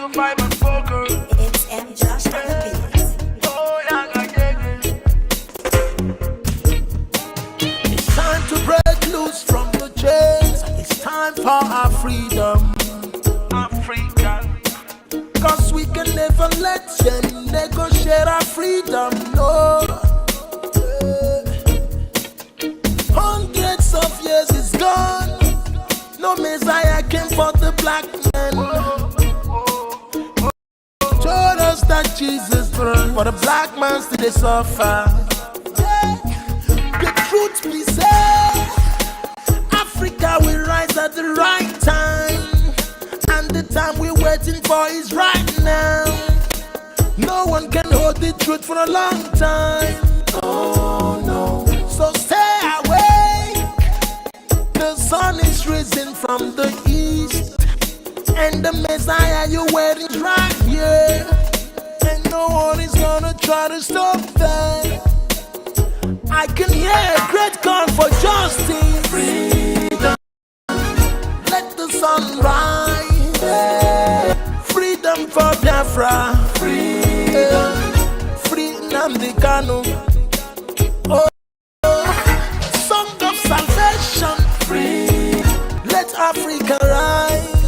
to fight my poker. It's M. Josh on the beat. Oh, yeah, it's time to break loose from the chains. It's time for our freedom. Africa. Cause we can never let them negotiate our freedom, no. Hundreds of years is gone. No Messiah came for the black man. Showed us that Jesus burned for the black man still they suffer. The truth be said, Africa will rise at the right time. And the time we're waiting for is right now. No one can hold the truth for a long time. Oh no. So stay awake. The sun is risen from the east. And the Messiah you're waiting is right here. And no one is gonna try to stop that. I can hear a great call for justice. Freedom. Let the sun rise. Freedom for Biafra. Freedom. Freedom the Kanu. Oh, song of salvation. Free. Let Africa rise.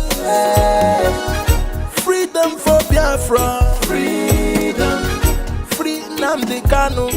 Freedom for Biafra. Freedom. Freedom the Kanu.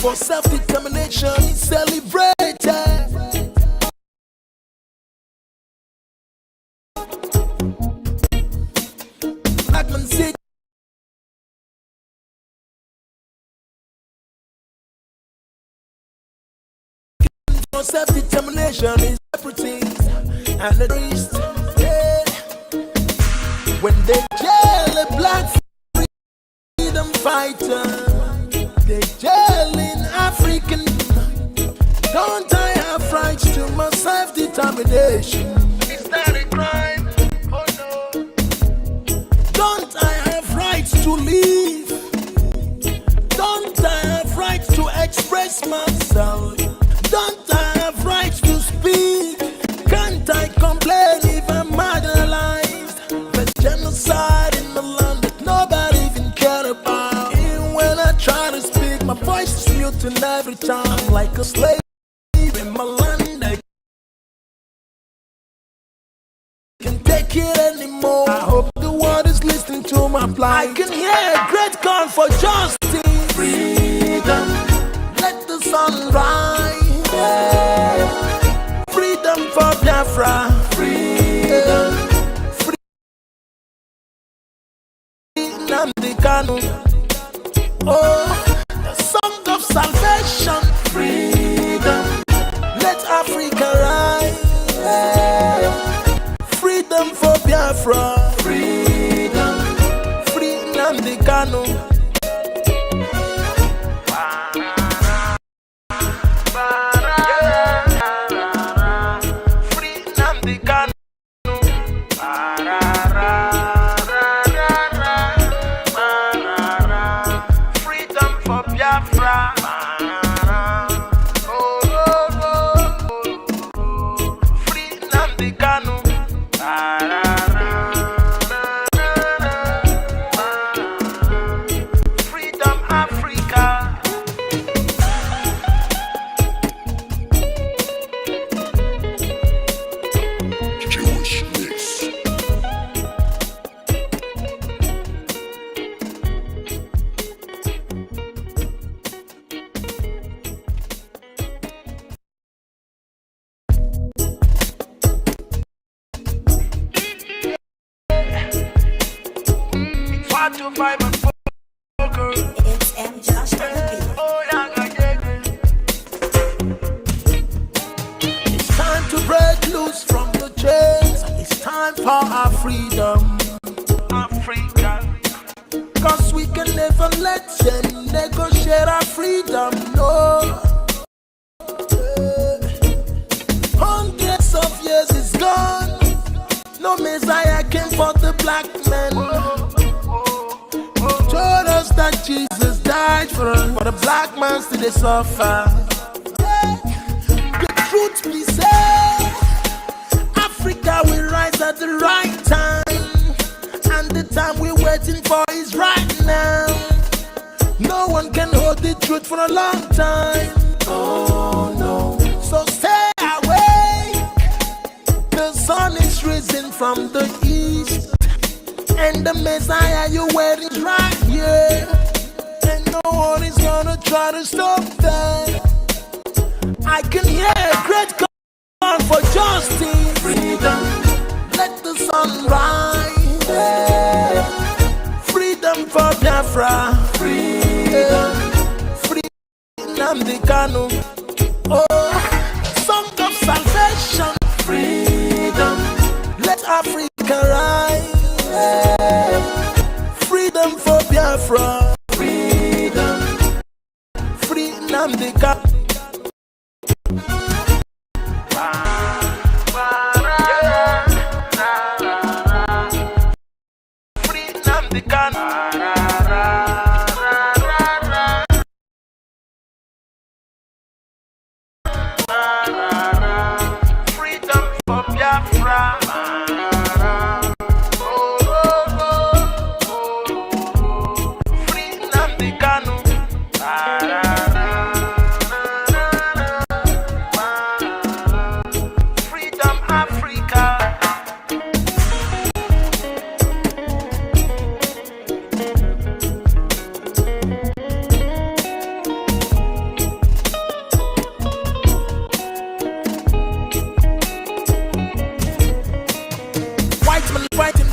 For self-determination is celebrated. Black man say for self-determination is everything. And the rest, yeah. When they jail a black freedom fighter, they jailing African. Don't I have rights to my self-determination? Is that a crime? Oh no. Don't I have rights to live? Don't I have rights to express myself? Don't I have rights to speak? Can't I complain if I'm marginalized? The genocide in the land that nobody even cared about. Even when I try to speak, my voice is muted every time. I'm like a slave in my land. I can't take it anymore. I hope the world is listening to my plight. I can hear a great call for justice. Freedom. Let the sun rise. Freedom for Biafra. Freedom. Freedom the Kanu. Oh, the song of salvation. Freedom. Let Africa rise. Freedom for Biafra. Freedom. Freedom the Kanu. It's M. Josh on the beat. It's time to break loose from the chains. It's time for our freedom. Africa. Cause we can never let them negotiate our freedom, no. Hundreds of years is gone. No Messiah came for the black man. Told us that Jesus died for us, for the black man still they suffer. The truth be said, Africa will rise at the right time, and the time we're waiting for is right now. No one can hold the truth for a long time. Oh no. So stay awake. The sun is risen from the east, and the Messiah you're waiting is right here. And no one is gonna try to stop that. I can hear a great call for justice. Freedom, let the sun rise. Freedom for Biafra. Freedom, freedom the Kanu. Oh, song of salvation. Freedom, let Africa rise. Freedom for Biafra. Freedom, freedom the Kanu.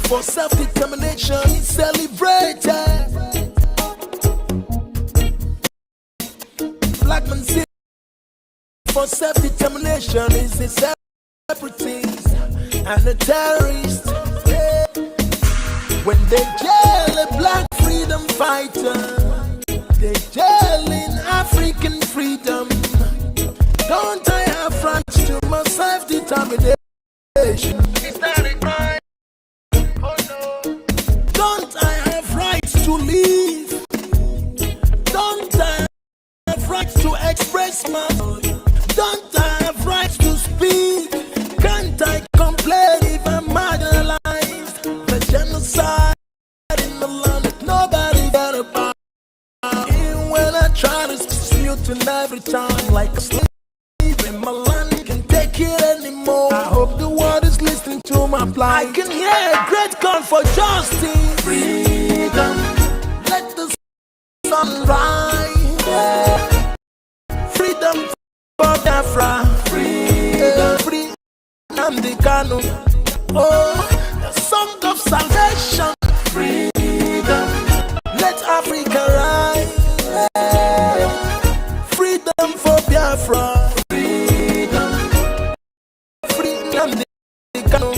For self-determination is celebrated. Black man say for self-determination is the separatists and the terrorists. Yeah. When they jail a black freedom fighter, they jail in African freedom. Don't I have rights to my self-determination? Is that a crime? Don't I have rights to live? Don't I have rights to express myself? Don't I have rights to speak? Can't I complain if I'm marginalized? The genocide in the land that nobody got about. Even when I try to dispute in every time, like a slave in my land, can't take it anymore. I hope the world is listening to my plight. I can hear a great call for justice. Freedom, let the sun rise. Freedom for Biafra. Freedom, freedom the Kanu. Oh, the song of salvation. Freedom, let Africa rise. Freedom for Biafra. Freedom, freedom the Kanu.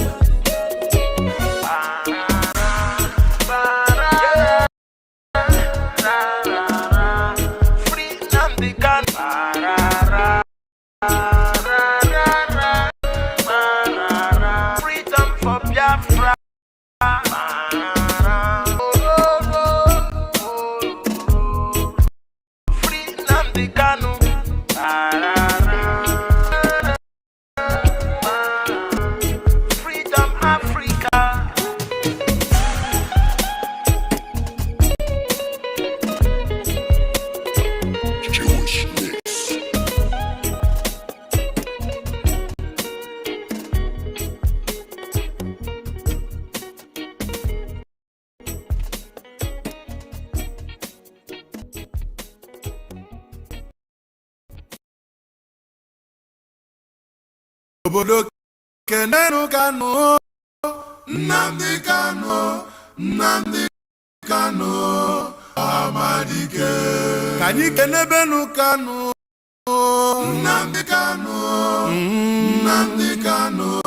Obodo kenenu Kanu, Nnamdi Kanu, Nnamdi Ohamadike. Can you kenebenu Kanu? Nnamdi Kanu. Nnamdi Kanu.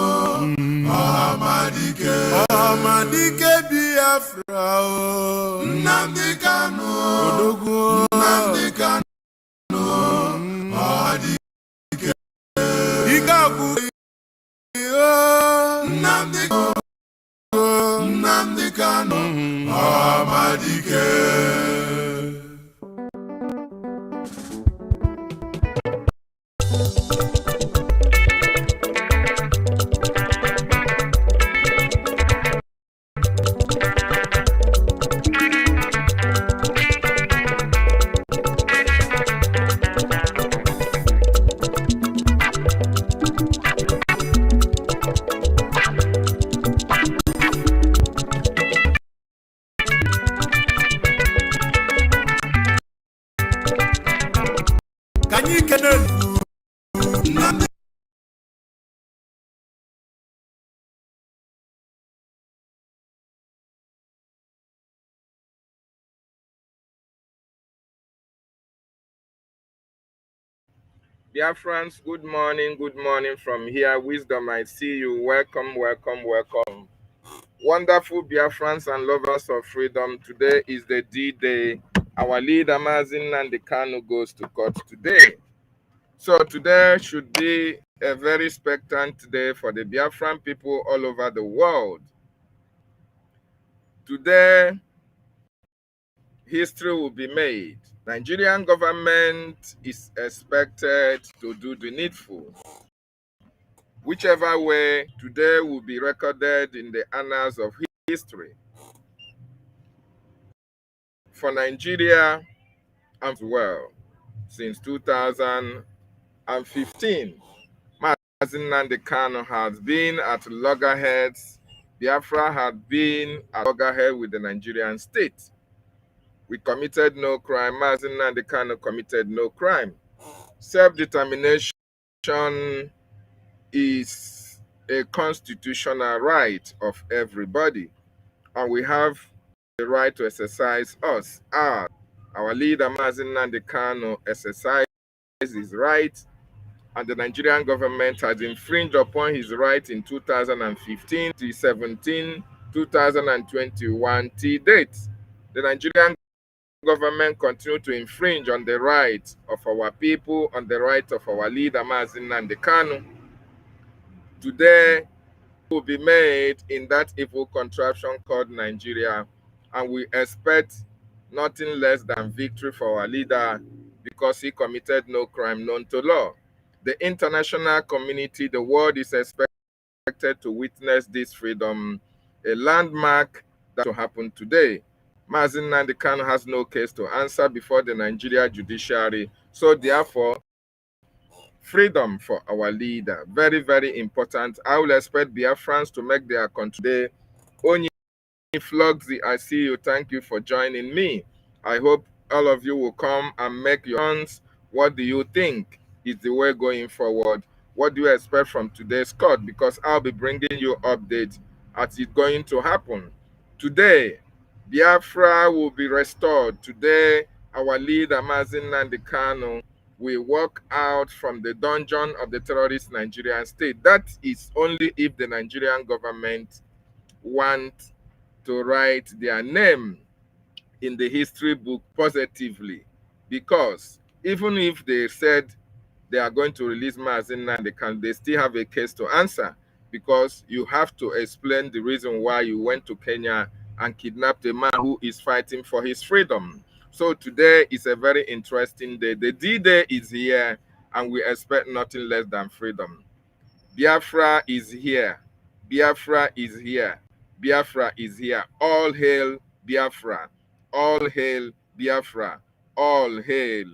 Ohamadike. Ohamadike Biafra. Nnamdi Kanu. Odogwu. Nnamdi Kanu. Ohamadike. Igabu. Nnamdi Kanu. Nnamdi Kanu. Ohamadike. Biafrans, good morning from here. Wisdom, I see you. Welcome, welcome, welcome. Wonderful Biafrans and lovers of freedom. Today is the D-Day. Our leader, Nnamdi Kanu, goes to court today. So today should be a very expectant day for the Biafran people all over the world. Today, history will be made. Nigerian government is expected to do the needful. Whichever way, today will be recorded in the annals of history. For Nigeria as well, since 2015, Nnamdi Kanu has been at loggerheads. Biafra had been at loggerheads with the Nigerian state. We committed no crime. Nnamdi Kanu committed no crime. Self-determination is a constitutional right of everybody, and we have the right to exercise us. Our leader, Nnamdi Kanu, exercised his right, and the Nigerian government has infringed upon his right in 2015, 2017, 2021 till date. The Nigerian government continued to infringe on the rights of our people, on the right of our leader, Nnamdi Kanu. Today will be made in that evil contraption called Nigeria, and we expect nothing less than victory for our leader because he committed no crime known to law. The international community, the world is expected to witness this freedom, a landmark that will happen today. Nnamdi Kanu has no case to answer before the Nigeria judiciary, so therefore, freedom for our leader. Very, very important. I will expect Biafrans to make their country today. Only Flogsy, I see you. Thank you for joining me. I hope all of you will come and make your answers. What do you think is the way going forward? What do you expect from today's court? Because I'll be bringing you updates as it's going to happen. Today, Biafra will be restored. Today, our leader, Nnamdi Kanu, will walk out from the dungeon of the terrorist Nigerian state. That is only if the Nigerian government wants to write their name in the history book positively. Because even if they said they are going to release Nnamdi Kanu, they still have a case to answer, because you have to explain the reason why you went to Kenya and kidnapped a man who is fighting for his freedom. So today is a very interesting day. The D-Day is here, and we expect nothing less than freedom. Biafra is here. Biafra is here. Biafra is here. All hail Biafra. All hail Biafra. All hail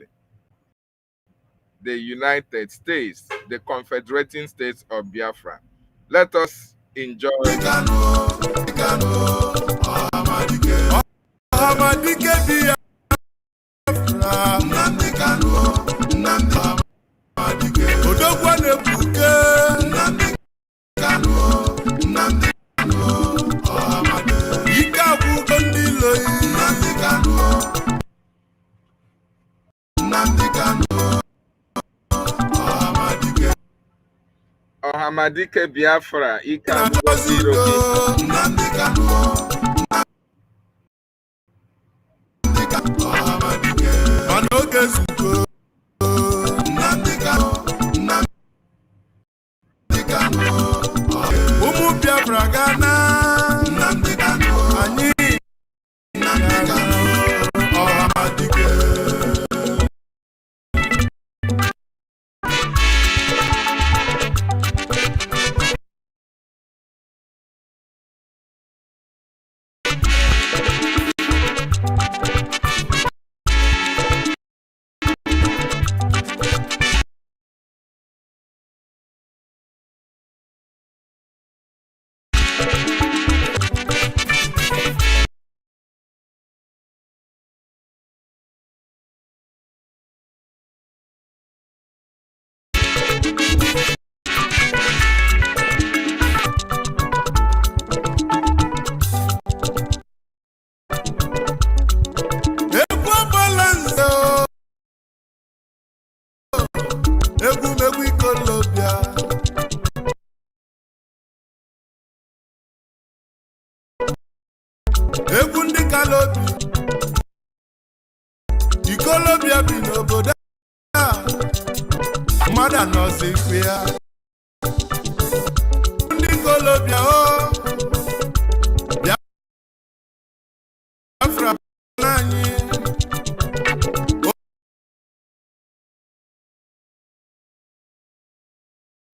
the United States, the Confederating States of Biafra. Let us enjoy. Ohamadike Biafra. Nnamdi Kanu. Ohamadike. Odogwu na-ebuke. Nnamdi Kanu. Ohamadike. Ike agwụgo ndị ilo. Here.Ohamadike Biafra ike agwụgwọ iro gị. Ụmụ Biafra Ghana anyị Ohamadike. Egwu ndị kalobi ikolobia bi n'obodo a mmadụ anọzi ikpe ya ndị kolobia Biafra n'anyị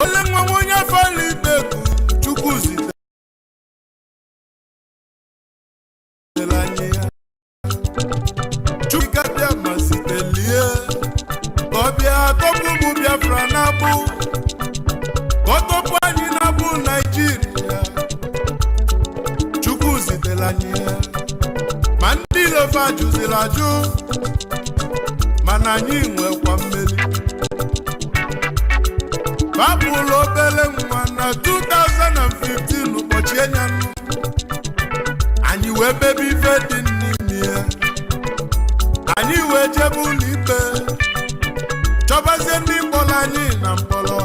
ole nwa onye afọla ikpe bụ Chukwu zite ụmụ Biafra na-abụ ọtọpụ anyị na-abụ Naịjirịa. Chukwu zitere anyị ya ma ndị ilofe ajụziri ajụ mana anyị nwekwa mmeri. Babụlụ obere nwa na 2015 ụbọchị enyanụ anyị wee mebe ife dị n'ime ya. Anyị wee jebe ụlọ ikpe chọbazie ndị mkpọrọ anyị na mkpọrọ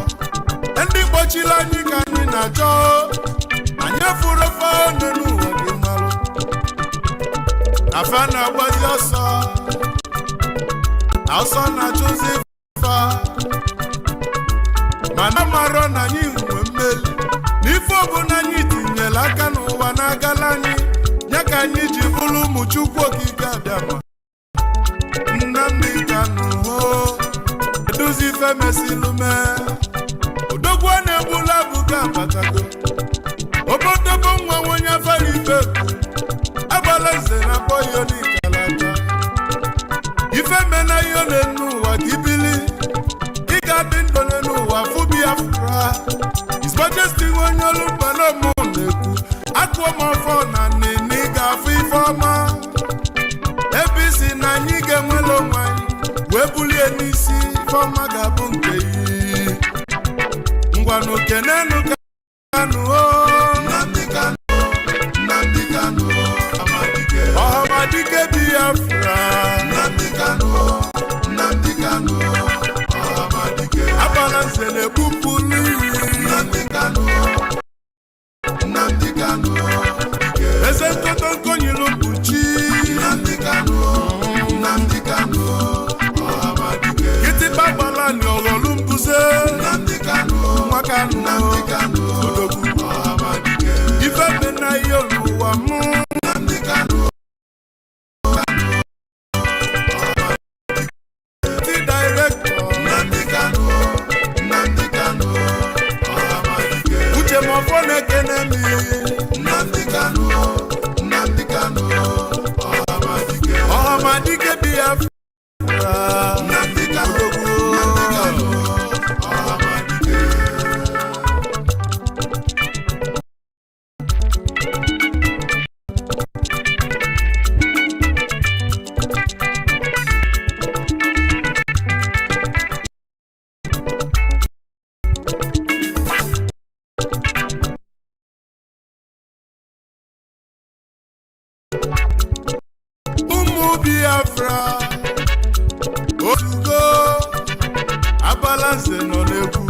ndị kpọchiri anyị ka anyị na-achọ. Anyị efuru ofe ọnụ n'ụwa gị marụ afa na-agbazi ọsọ na-achụzi fa mana marọ na anyị nwe mmeli n'ife ọbụla anyị tinyere aka n'ụwa na-agala anyị ya ka anyị ji bụrụ ụmụ Chukwu okike abịama. Nnamdi Kanu eduzi ife mesilume odogwu na-egbula abụga abatago obodobo nwa onye afara ife agbala nze na boyo n'ikalata ife mena ihe n'enu ụwa ka ibili ị ga-adị ndụ n'ụwa fụ Biafra. His Majesty onye olu mkpanamu na-ekwu akụọ m ọfọ na nini ga-afụ ife ọma ebe isi na anyị ga-enwere onwe anyị wee bulie n'isi ifeọma ga-abụ nke iyi. Ngwanụ kenenu Kanu Ohamadike Biafra abala nze na-ebupụ n'iyi eze nkoto nkonyelu mkpuchi kịtịkpa gbalani ọghọlụ mbuze nwa Kanu odogwu ife dị na ihe n'ụwa mụ ti director uche mọfọ na-ekene mi Ohamadike Biafra Biafra otugo abala nze nọ n'egwu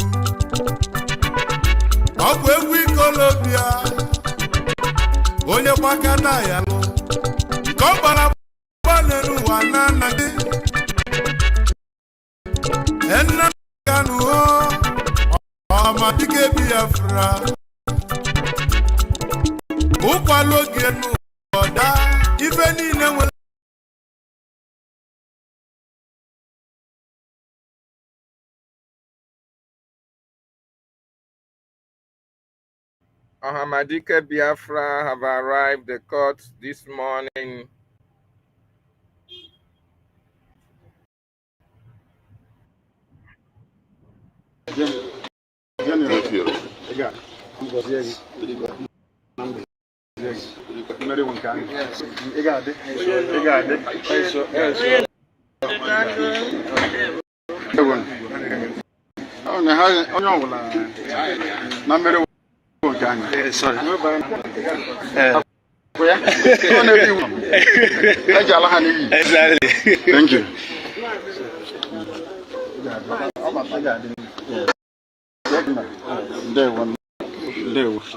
Biafra. Ukwaloge no oda. Ife niile nwere Ohamadike Biafra have arrived at court this morning. Sorry. Exactly. Thank you. There one. There one.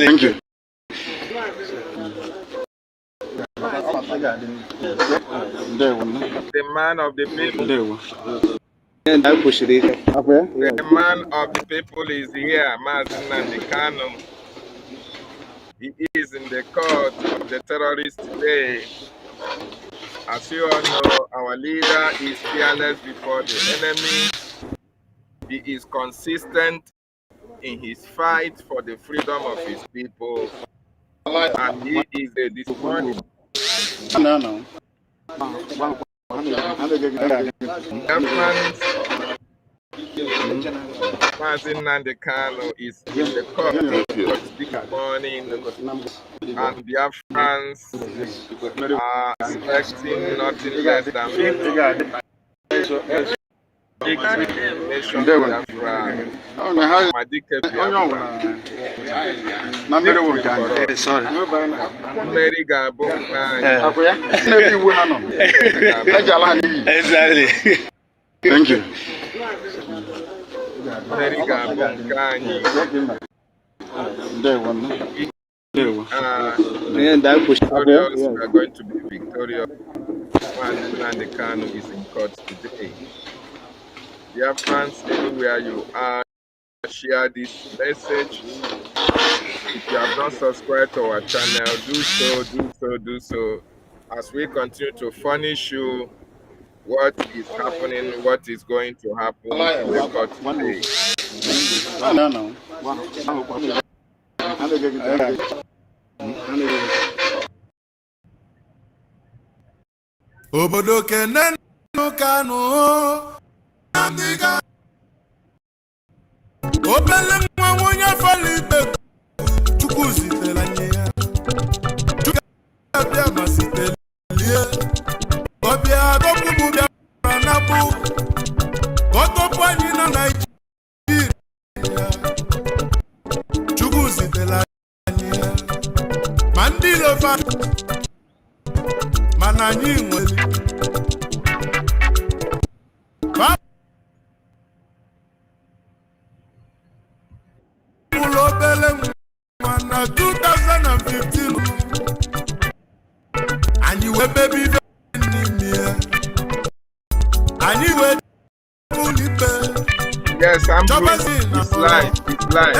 Thank you. The man of the people. The man of the people is here, Mazin Nandekano. He is in the court of the terrorists today. As you all know, our leader is fearless before the enemy. He is consistent in his fight for the freedom of his people. And he is a this morning. Mazin Nandekano is in the court this morning, and Biafrans are expecting nothing less than nation Biafra. Ohamadike Biafra. Sorry. Mary Gabo. Exactly. Thank you. Mary Gabo. There one. Victorious. We are going to be victorious. And the Kano is in court today. Dear friends, anywhere you are, share this message. If you have not subscribed to our channel, do so. As we continue to furnish you what is happening, what is going to happen in the court today. obodo kene Kanu Andiga obele nwa onye fali ikpe Chukwu zitere nye ya Chukwu abịa masite lie ọbịa adọkwu bịa na bụ ọtọpụ anyị na Naịjirịa Chukwu zitere nye ya ma ndị lofa mana anyị nwere na 2015 anyị wee baby n'ime anyị wee ikpe. Yes, I'm doing it's live.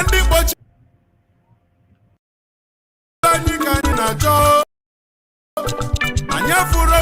Ndị gbochi anyị ka anyị na-achọ anyị afụrụ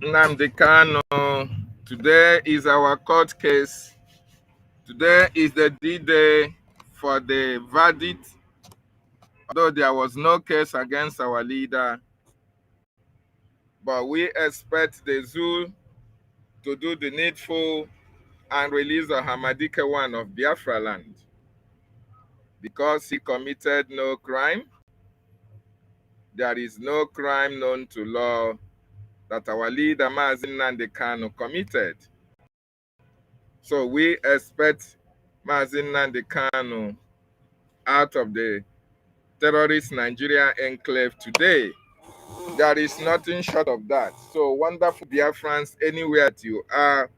Nnamdi Kanu. Today is our court case. Today is the D-Day for the verdict. Although there was no case against our leader, but we expect the zoo to do the needful and release Ohamadike one of Biafra land. Because he committed no crime, there is no crime known to law that our leader Mazi Nnamdi Kanu committed. So we expect Mazi Nnamdi Kanu out of the terrorist Nigeria enclave today. There is nothing short of that. So wonderful Biafrans, anywhere that you are,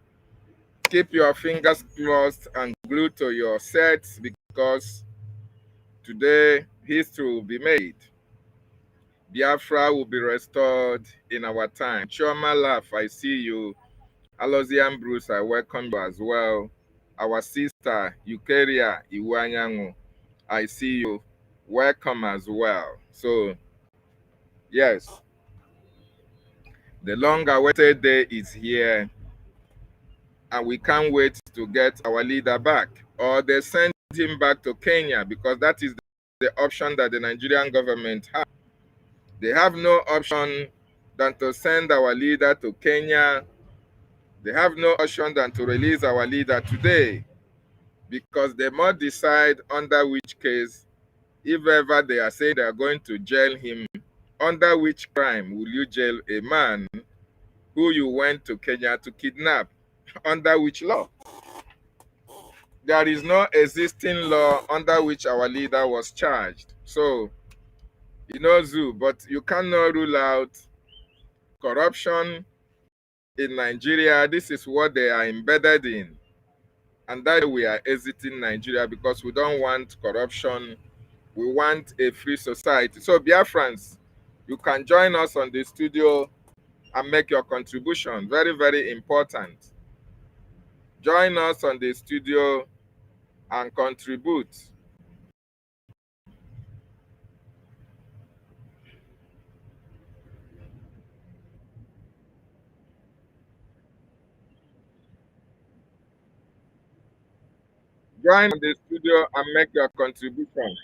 keep your fingers crossed and glued to your sets, because today history will be made. Biafra will be restored in our time. Choma Laugh, I see you. Alozian Bruce, I welcome you as well. Our sister, Eukaria Iwanyangu, I see you. Welcome as well. So, yes, the long-awaited day is here, and we can't wait to get our leader back. Or they send him back to Kenya, because that is the option that the Nigerian government has. They have no option than to send our leader to Kenya. They have no option than to release our leader today, because they must decide under which case, if ever they are saying they are going to jail him, under which crime will you jail a man who you went to Kenya to kidnap? Under which law? There is no existing law under which our leader was charged. So, Zoo, but you cannot rule out corruption in Nigeria. This is what they are embedded in. And that we are exiting Nigeria, because we don't want corruption. We want a free society. So, Biafrans, you can join us on the studio and make your contribution. Very, very important. Join us on the studio and contribute. Join the studio and make your contribution.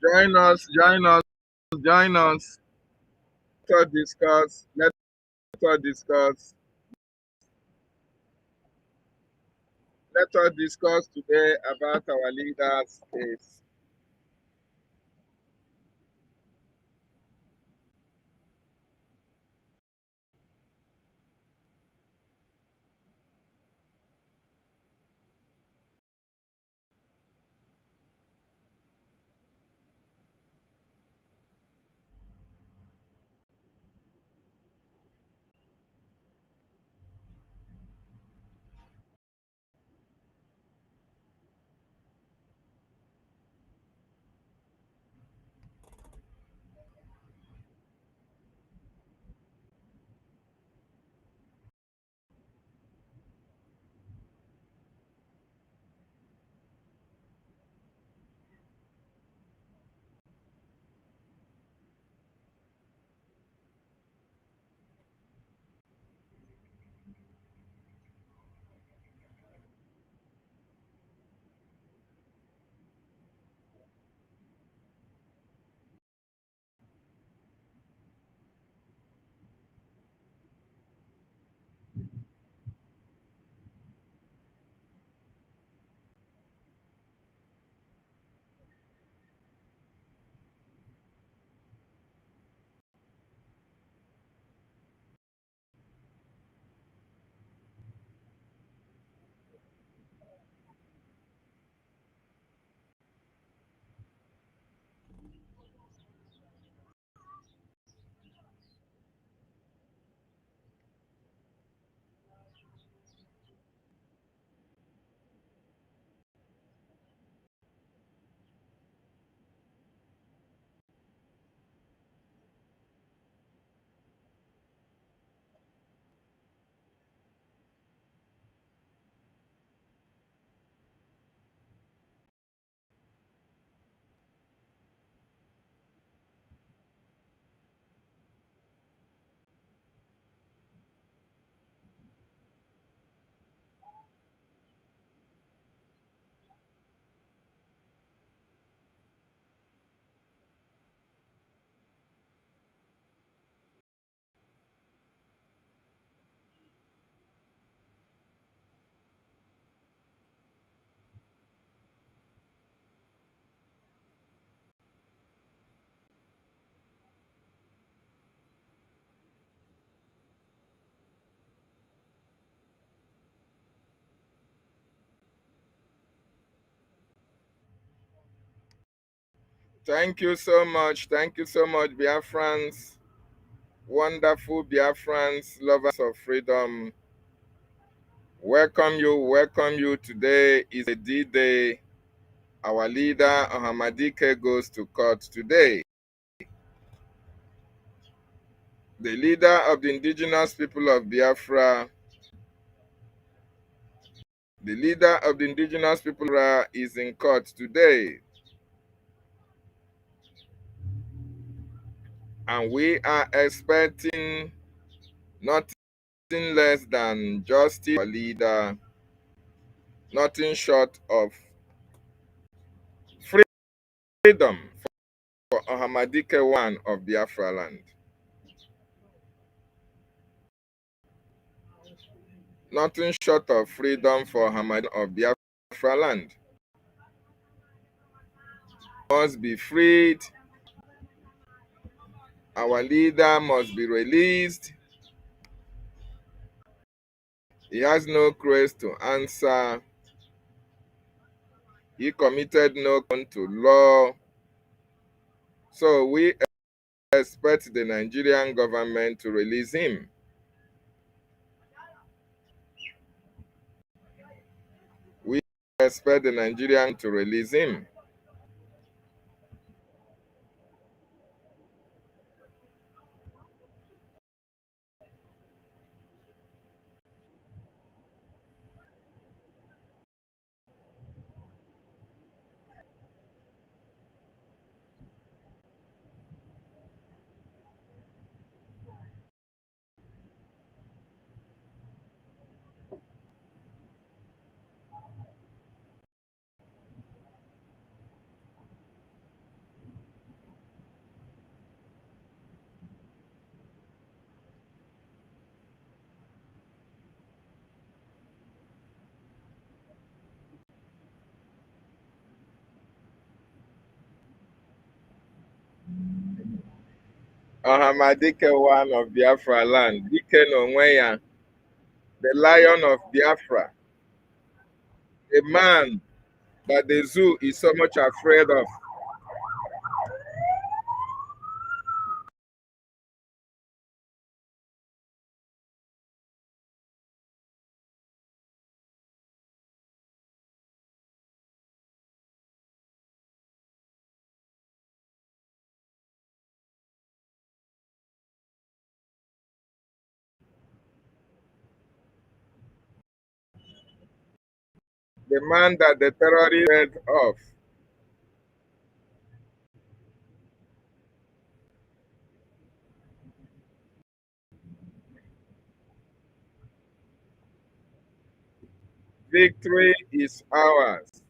Join us, join us, join us. Let us discuss. Let us discuss. Let us discuss today about our leaders' case. Thank you so much. Thank you so much, Biafrans. Wonderful Biafrans, lovers of freedom. Welcome you, welcome you. Today is a D-Day. Our leader, Ohamadike, goes to court today. The leader of the indigenous people of Biafra, the leader of the indigenous people is in court today. And we are expecting nothing less than justice for our leader, nothing short of freedom for Ohamadike one of Biafra land. Nothing short of freedom for Ohamadike of Biafra land. Must be freed. Our leader must be released. He has no case to answer. He committed no crime to law. So we expect the Nigerian government to release him. We expect the Nigerian to release him. Ohamadike one of Biafra land, Dike Nonweya, the lion of Biafra, a man that the zoo is so much afraid of. The man that the terrorists read of. Victory is ours.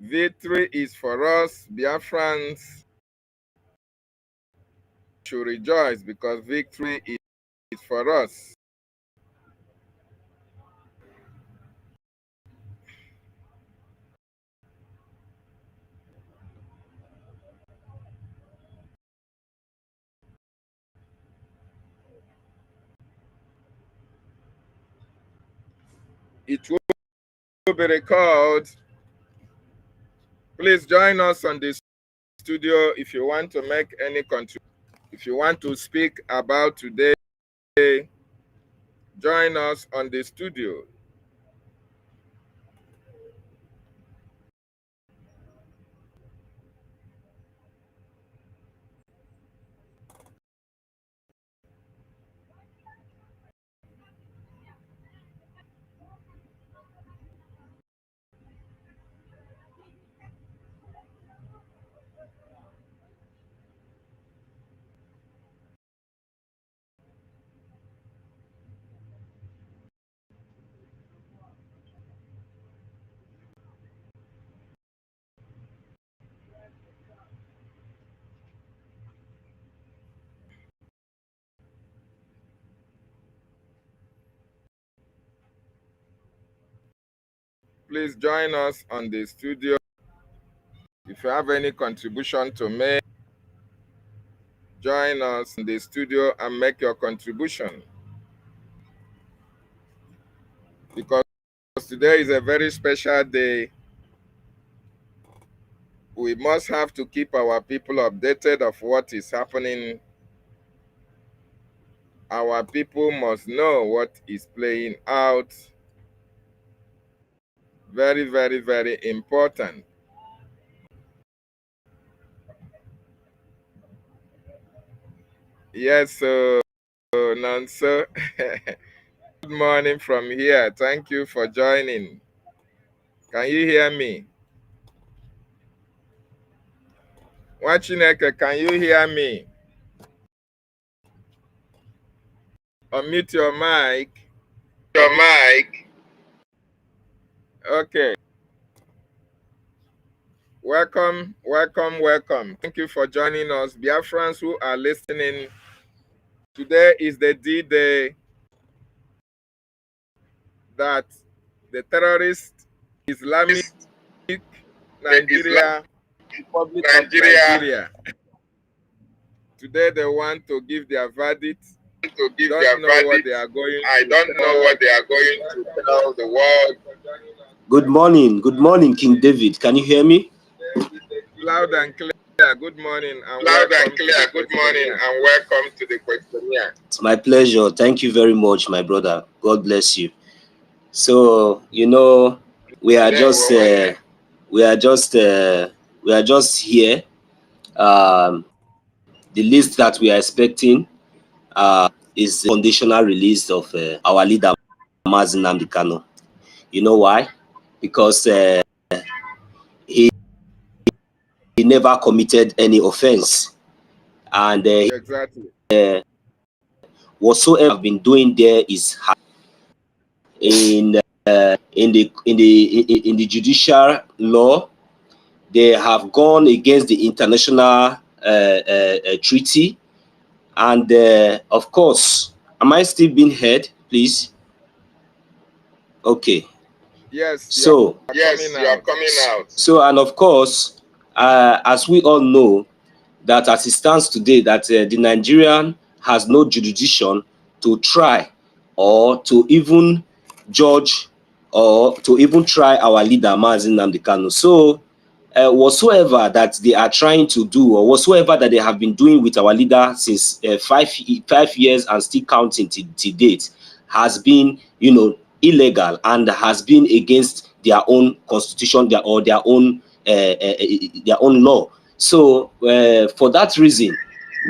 Victory is for us. Biafrans should rejoice because victory is for us. It will be recalled. Please join us on the studio if you want to make any contribution. If you want to speak about today, join us on the studio. Please join us on the studio. If you have any contribution to make, join us in the studio and make your contribution. Because today is a very special day. We must have to keep our people updated of what is happening. Our people must know what is playing out. Very, very, very important. Yes, so Nancy. Good morning from here. Thank you for joining. Can you hear me? Wachineke, can you hear me? Unmute your mic. Your mic. Okay. Welcome, welcome, welcome. Thank you for joining us. Biafrans who are listening, today is the D-Day that the terrorist Islamic Nigeria, Republic of Nigeria, today they want to give their verdict. I don't know what they are going to tell the world. Good morning, King David. Can you hear me? Loud and clear. Good morning and welcome to the questionnaire. It's my pleasure. Thank you very much, my brother. God bless you. So, you know, we are just here. The list that we are expecting is the conditional release of our leader, Mazi Nnamdi Kanu. You know why? Because he never committed any offense, and exactly. Whatsoever I've been doing there is in the judicial law. They have gone against the international treaty, and of course, am I still being heard, please? Okay. Yes. So you are coming out. So, and of course, as we all know, that as it stands today, that the Nigerian has no jurisdiction to try or to even judge or to even try our leader, Mazi Nnamdi Kanu. So whatsoever that they are trying to do, or whatsoever that they have been doing with our leader since 5 years and still counting to date, has been, you know, illegal and has been against their own constitution, their own law. So for that reason,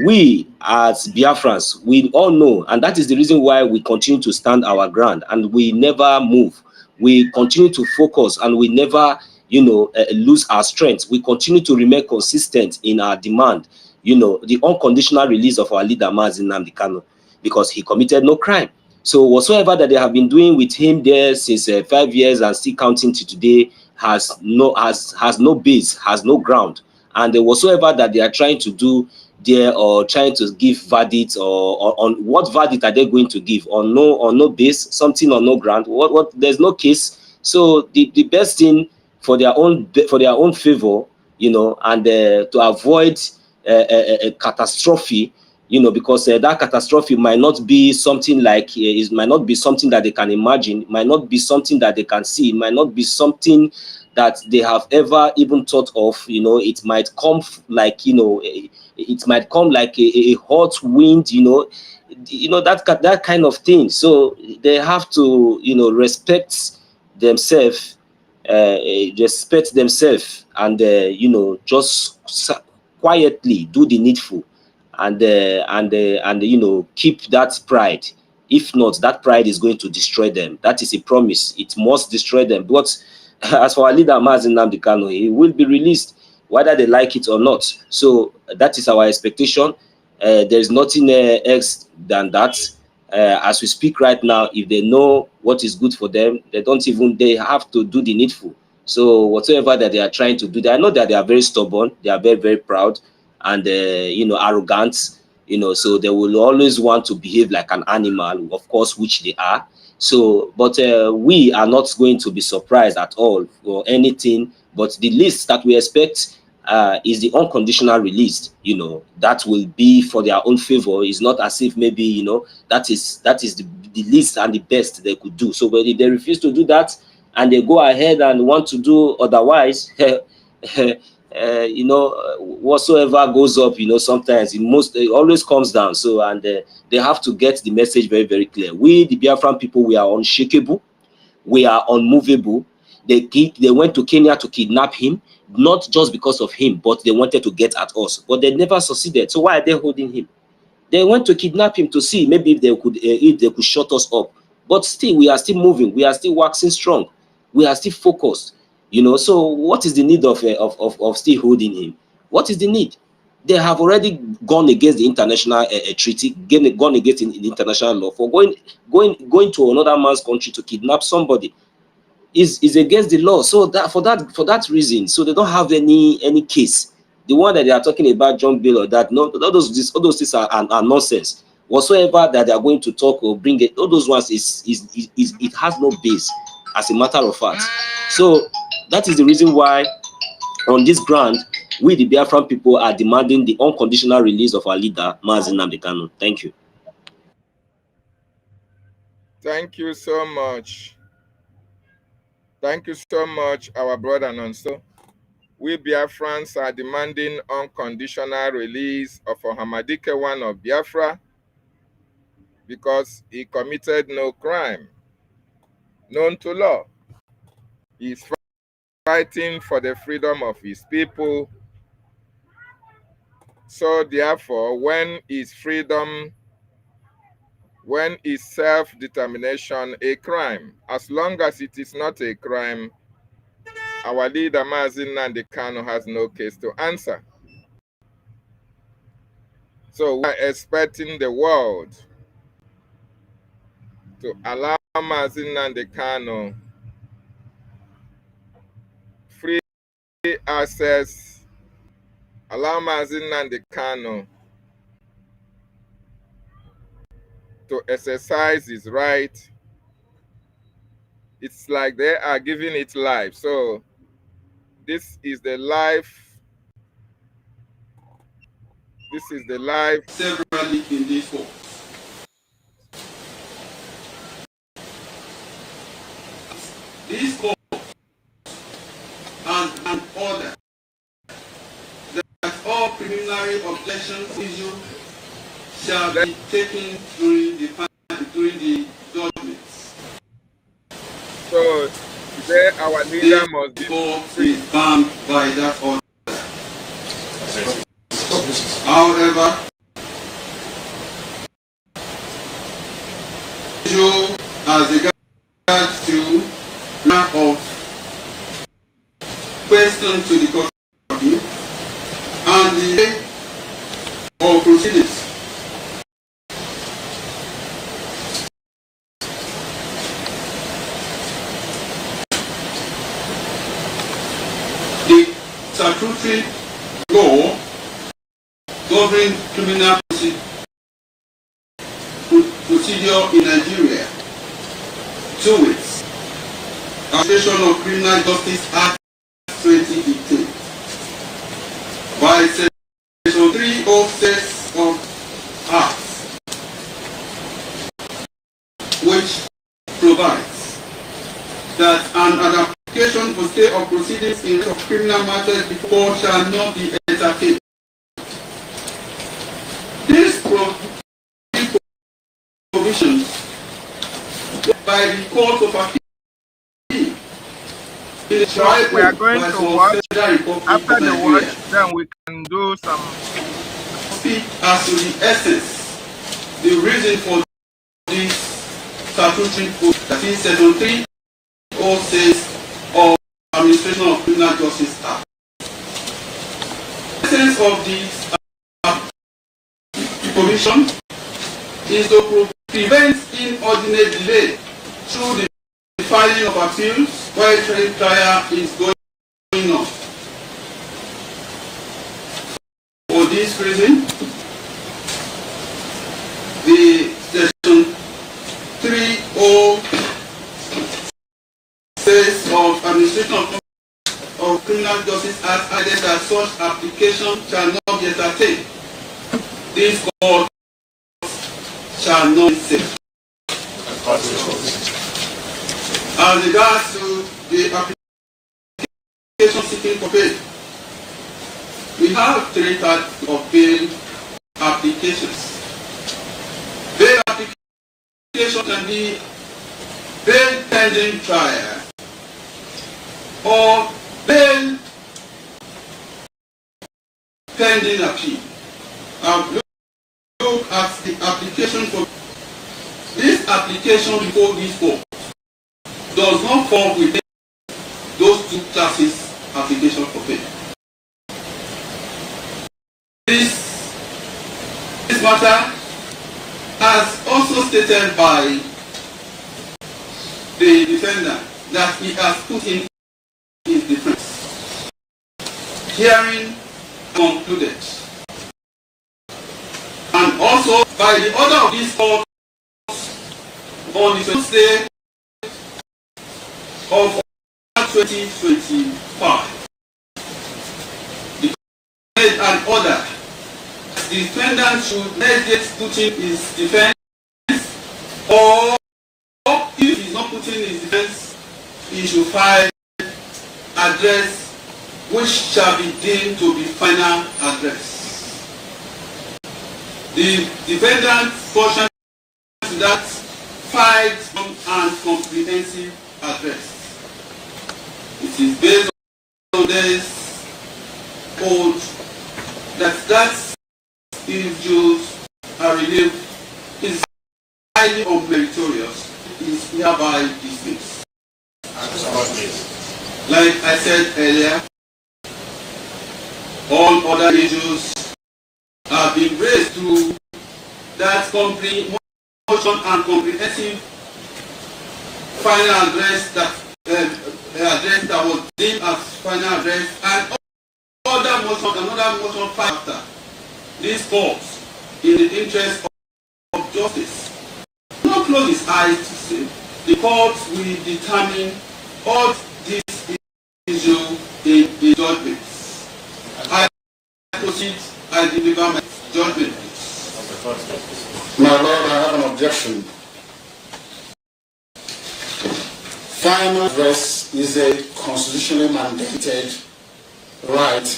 we as Biafrans, we all know, and that is the reason why we continue to stand our ground and we never move. We continue to focus and we never, you know, lose our strength. We continue to remain consistent in our demand, you know, the unconditional release of our leader, Mazi Nnamdi Kanu, because he committed no crime. So whatsoever that they have been doing with him there since 5 years and still counting to today has no base, has no ground, and whatsoever that they are trying to do there, or trying to give verdict, or on what verdict are they going to give on no base, something on no ground, what there's no case. So the best thing for their own favor, you know, and to avoid a catastrophe, you know, because that catastrophe might not be something like it might not be something that they can imagine, might not be something that they can see, it might not be something that they have ever even thought of. You know, it might come like, you know, it might come like a hot wind, you know, that kind of thing. So they have to, you know, respect themselves, and you know, just quietly do the needful, and you know, keep that pride. If not, that pride is going to destroy them. That is a promise. It must destroy them. But as for our leader Mazi Nnamdi Kanu, he will be released whether they like it or not. So that is our expectation. There is nothing else than that. As we speak right now, if they know what is good for them, they have to do the needful. So whatever that they are trying to do, I know that they are very stubborn, they are very, very proud, and you know, arrogant, you know, so they will always want to behave like an animal, of course, which they are. So, but we are not going to be surprised at all for anything. But the least that we expect is the unconditional release. You know, that will be for their own favor. It's not as if maybe, you know, that is the least and the best they could do. So, but if they refuse to do that and they go ahead and want to do otherwise, you know, whatsoever goes up, you know, sometimes it always comes down. So, and they have to get the message very, very clear. We, the Biafran people, we are unshakable, we are unmovable. They went to Kenya to kidnap him, not just because of him, but they wanted to get at us. But they never succeeded. So why are they holding him? They went to kidnap him to see maybe if they could shut us up. But still, we are still moving. We are still waxing strong. We are still focused. You know, so what is the need of still holding him? What is the need? They have already gone against the international treaty, gone against the international law for going to another man's country to kidnap somebody. Is against the law. So that for that reason, so they don't have any case. The one that they are talking about, John Bill, or that, no, all those things are nonsense. Whatsoever that they are going to talk or bring it, all those ones is it has no base, as a matter of fact. So that is the reason why, on this ground, we the Biafran people are demanding the unconditional release of our leader Mazi Nnamdi Kanu. Thank you. Thank you so much. Thank you so much, our brother Nonso. We Biafrans are demanding unconditional release of Ohamadike one of Biafra, because he committed no crime known to law. He is fighting for the freedom of his people. So therefore, when is self-determination a crime? As long as it is not a crime, our leader Mazi Nnamdi Kanu has no case to answer. So we are expecting the world to allow Mazi Nnamdi Kanu free access, allow Mazi Nnamdi Kanu to exercise his right. It's like they are giving it life. So this is the life. This is the life. Severally in this war. This court and order that all preliminary objections issued shall be taken during the judgments. So today our leader must be bound by that order. However, as regards to lack of question to the court and the way of proceedings. statutory law governing criminal procedure in Nigeria. 2 weeks. Administration of Criminal Justice Act 2018. By Section 306 of Act, which provides that an application for stay of proceedings in of criminal matters before shall not be entertained. These provisions by the Court of Appeal So we are going to watch. After the watch, then we can do some speak as to the essence, the reason for this statutory code, that is Section 306 of Administration of Criminal Justice Act. The essence of this provision is to prevent inordinate delay through the filing of appeals while trial is going on. For this reason, the Section 306 of Administration of Criminal Justice Act added that such application shall not be entertained. This court shall not say. As regards to the application seeking for bail, we have 3 types of bail applications. Bail application can be bail pending trial or bail pending appeal. Look at the application for this application before this court does not fall within those 2 classes application for bail. This matter, as also stated by the defendant, that he has put in his defense. Hearing concluded. And also by the order of this court on the Thursday of 2025, the court made an order. The defendant should mediate putting his defense, or if he's not putting his defense, he should file address which shall be deemed to be final address. The defendant portion to that filed and comprehensive address. It is based on this code that issues are relieved is highly unmeritorious, is hereby dismissed. Like I said earlier, all other issues have been raised through that motion and comprehensive final address that was deemed as final address, and another motion filed after. This court, in the interest of justice, not close his eyes to say, the court will determine all these issues in the judgment. I proceed, I deliver my judgment. My Lord, I have an objection. Final address is a constitutionally mandated right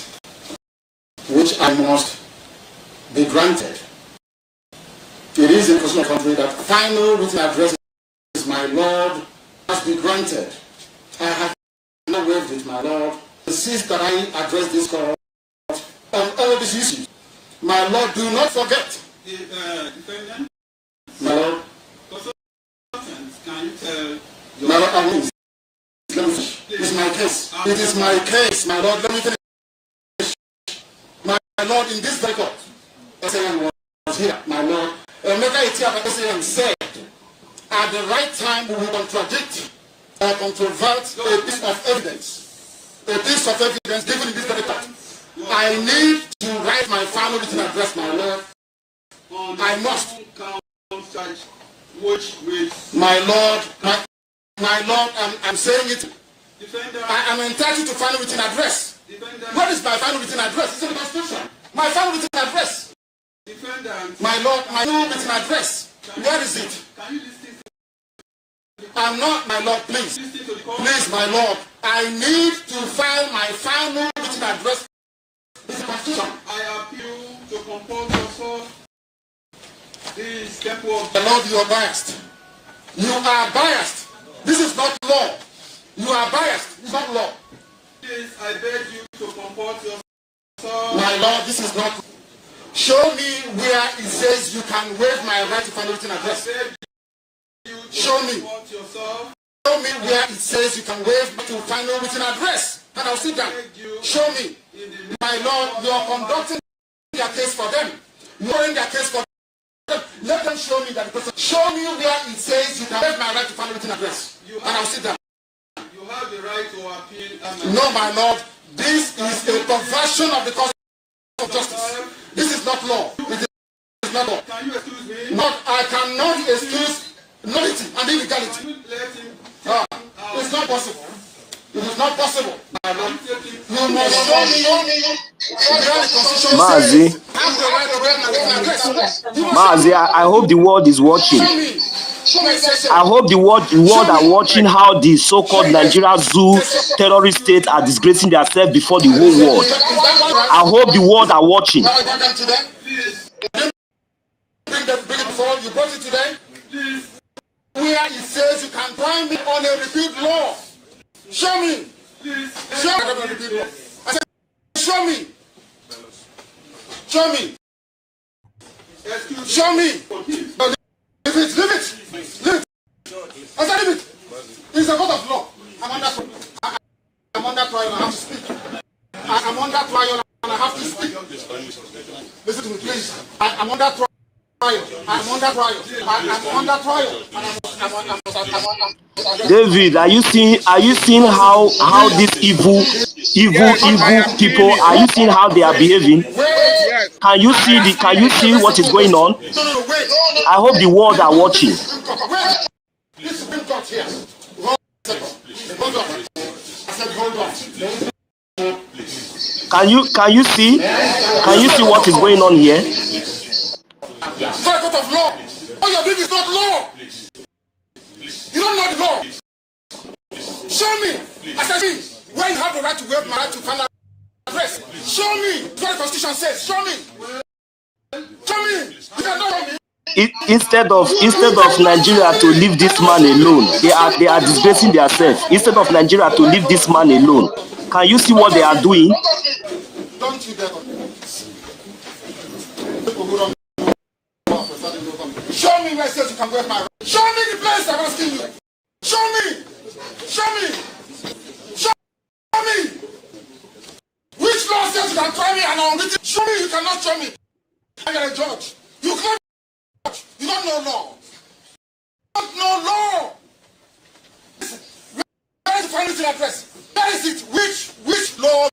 which I must be granted. It is in the constitutional country that final written address, my Lord, must be granted. I have not waived it, my Lord. Insist that I address this court on all these issues. My Lord, do not forget. Defendant? My Lord. Can you tell My Lord, I will. Let me finish. It is my case. It is my case, my Lord. Let me finish. My Lord, in this record, SAN was here, my Lord. Emeka Etiaba said, at the right time we will contradict or controvert a piece of evidence. a piece of evidence given in this very court. I need to write my final written address, my Lord. I must. My Lord, I'm saying it. I am entitled to final written address. What is my final written address? It's in the Constitution. My final written address. My Lord, my final written address. Where is it? I'm not, my Lord, please. Please, my Lord. I need to file my final written address. It's the Constitution. I appeal to compose yourself. This step of the Lord, you are biased. You are biased. This is not law. You are biased. It's not law. Please, I beg you to comport yourself. My Lord, this is not. Show me where it says you can waive my right to final written address. Show me. Show me where it says you can waive to final written address. And I'll sit down. Show me. My Lord, you are conducting their case for them. You are in their case for them. Let them show me that the person. Show me where it says you can waive my right to final written address. And I'll sit down. You have the right to appeal. No, my Lord. This is a perversion of the cause of justice. This is not law. It is not law. Can you excuse me? Not, I cannot excuse nullity and illegality. It's not possible. It is not possible, my Lord. You must show me where the Constitution says I have the right to waive my written address. Mazi, I hope the world is watching. I hope the world are watching how the so-called Nigeria zoo terrorist states are disgracing themselves before the whole world. I hope the world are watching. Now I brought them today. Bring it forward. You brought it today. Where it says you can find me on a repeat law. Show me. Show me. On a repeat law. I said, show me. Show me. Show me. Leave it. Leave it. Leave it. I said leave it. It's a court of law. I'm under trial. I'm under trial. I have to speak. I'm under trial and I have to speak. Listen to me, please. I'm under trial. I'm under trial. I'm under trial. David, are you seeing how these evil people, are you seeing how they are behaving? Can you see what is going on? I hope the world are watching. Can you see what is going on here? It's not a court of law. All you're doing is not law. You don't know the law. Show me. I said, where you have the right to waive my right to final address. Show me what the Constitution says. Show me. Show me. You cannot show me. Instead of Nigeria to leave this man alone, they are disgracing themselves. Instead of Nigeria to leave this man alone, can you see what they are doing? Don't you dare. Show me where it says you can waive my right. Show me the place I'm asking you. Show me. Show me. Show me. Which law says you can try me and I'm written? Show me. You cannot show me. I am a judge. You can't. You don't know law. You don't know law. Where is the final written address? Where is it? Which law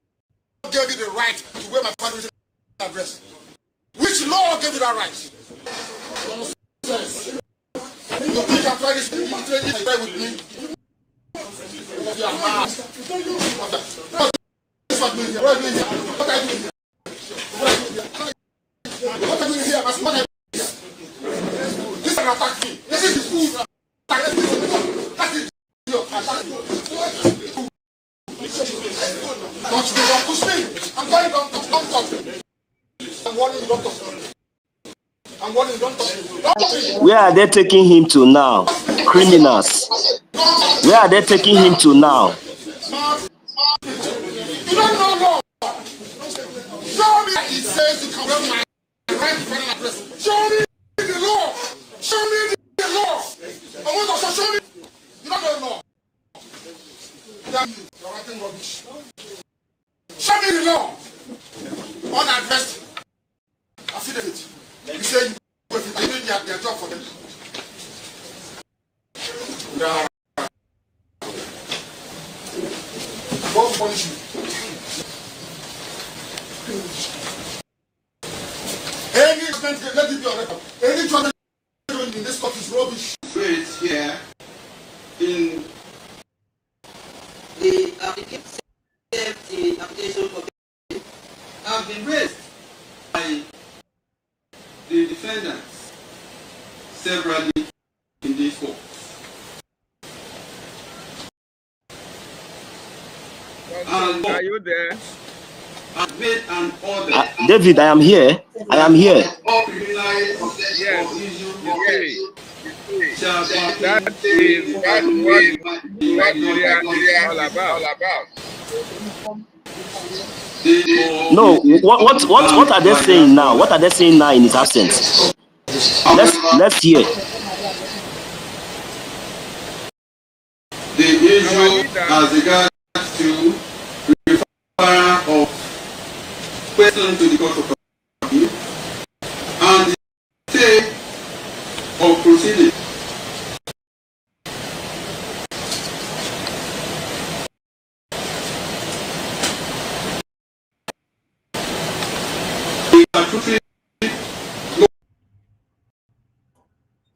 gave you the right to waive my final written address? Which law gave you that right? Nonsense. You think I'm trying to stay with me? You are mad. What are you doing here? What are you doing here? What are you doing here? What are you doing here? What are you doing here? This is an attack me. This is the school. That is your attack. Don't push me. I'm going down. Don't touch me. I'm warning you, don't touch me. I'm warning you, don't touch me. Don't touch me. Where are they taking him to now? Criminals. Where are they taking him to now? You don't know law. Show me. It says you can waive my right to final address. Show me the law. Show me the law. I want to show me. You don't know law. You're writing rubbish. Show me the law. Unaddressed. Affidavit. You say you did their job for them. God will punish you. rubbish. Raised here in the application for have been raised by the defendants severally in this court. Are you there? And made an order. David, I am here. I am here. All criminalized Yes. or issues That is shall what Nigeria is all about. No, what are they saying now? What are they saying now in his absence? Let's hear. The issue as regards to referral of question to the court of appeal and the state of proceeding.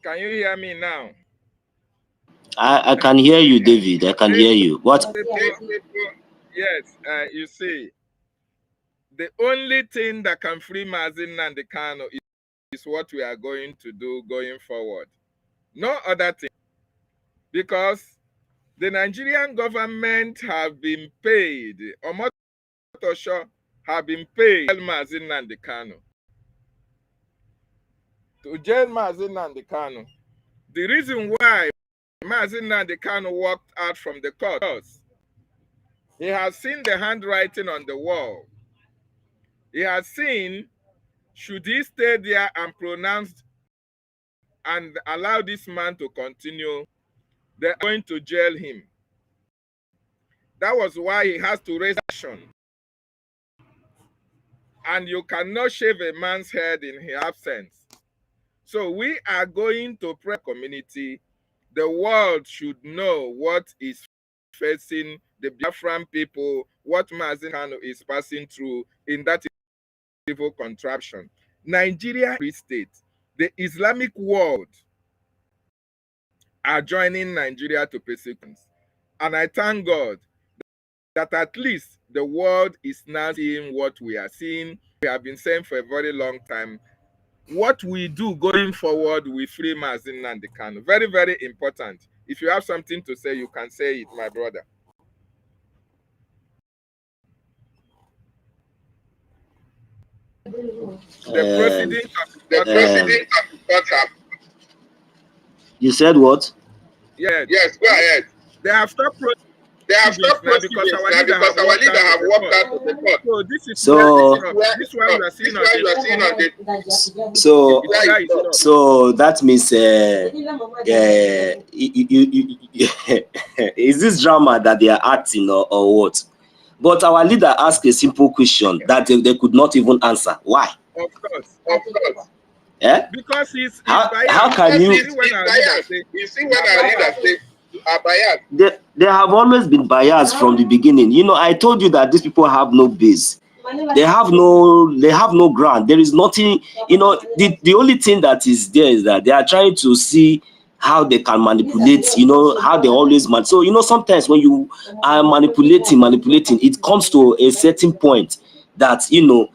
Can you hear me now? I can hear you, David. I can hear you. What? Yes, you see, the only thing that can free Mazi Nnamdi Kanu is what we are going to do going forward. No other thing. Because the Nigerian government have been paid, Omotosho have been paid to jail Mazi Nnamdi Kanu. To jail Mazi Nnamdi Kanu. The reason why Mazi Nnamdi Kanu walked out from the court, he has seen the handwriting on the wall. He has seen, should he stay there and pronounce and allow this man to continue, they're going to jail him. That was why he has to raise action. And you cannot shave a man's head in his absence. So we are going to pray community. The world should know what is facing the Biafran people, what Mazi Kanu is passing through in that evil contraption. Nigeria state, the Islamic world are joining Nigeria to persecute. And I thank God that at least the world is now seeing what we are seeing. We have been saying for a very long time, what we do going forward with free Mazi Nnamdi Kanu. Very, very important. If you have something to say, you can say it, my brother. The president of the court. You said what? Yes. Yes, go ahead. They have stopped proceedings because our leader have walked out of the court. So this is this one we are seeing on the so that means is this drama that they are acting or what? But our leader asked a simple question that they could not even answer. Why? Of course. Yeah? Because he's how biased. can you? You see when our leader say are biased. They have always been biased from the beginning. You know, I told you that these people have no base. They have no ground. There is nothing, you know, the only thing that is there is that they are trying to see how they can manipulate, you know, how they always so, you know, sometimes when you are manipulating, it comes to a certain point that, you know,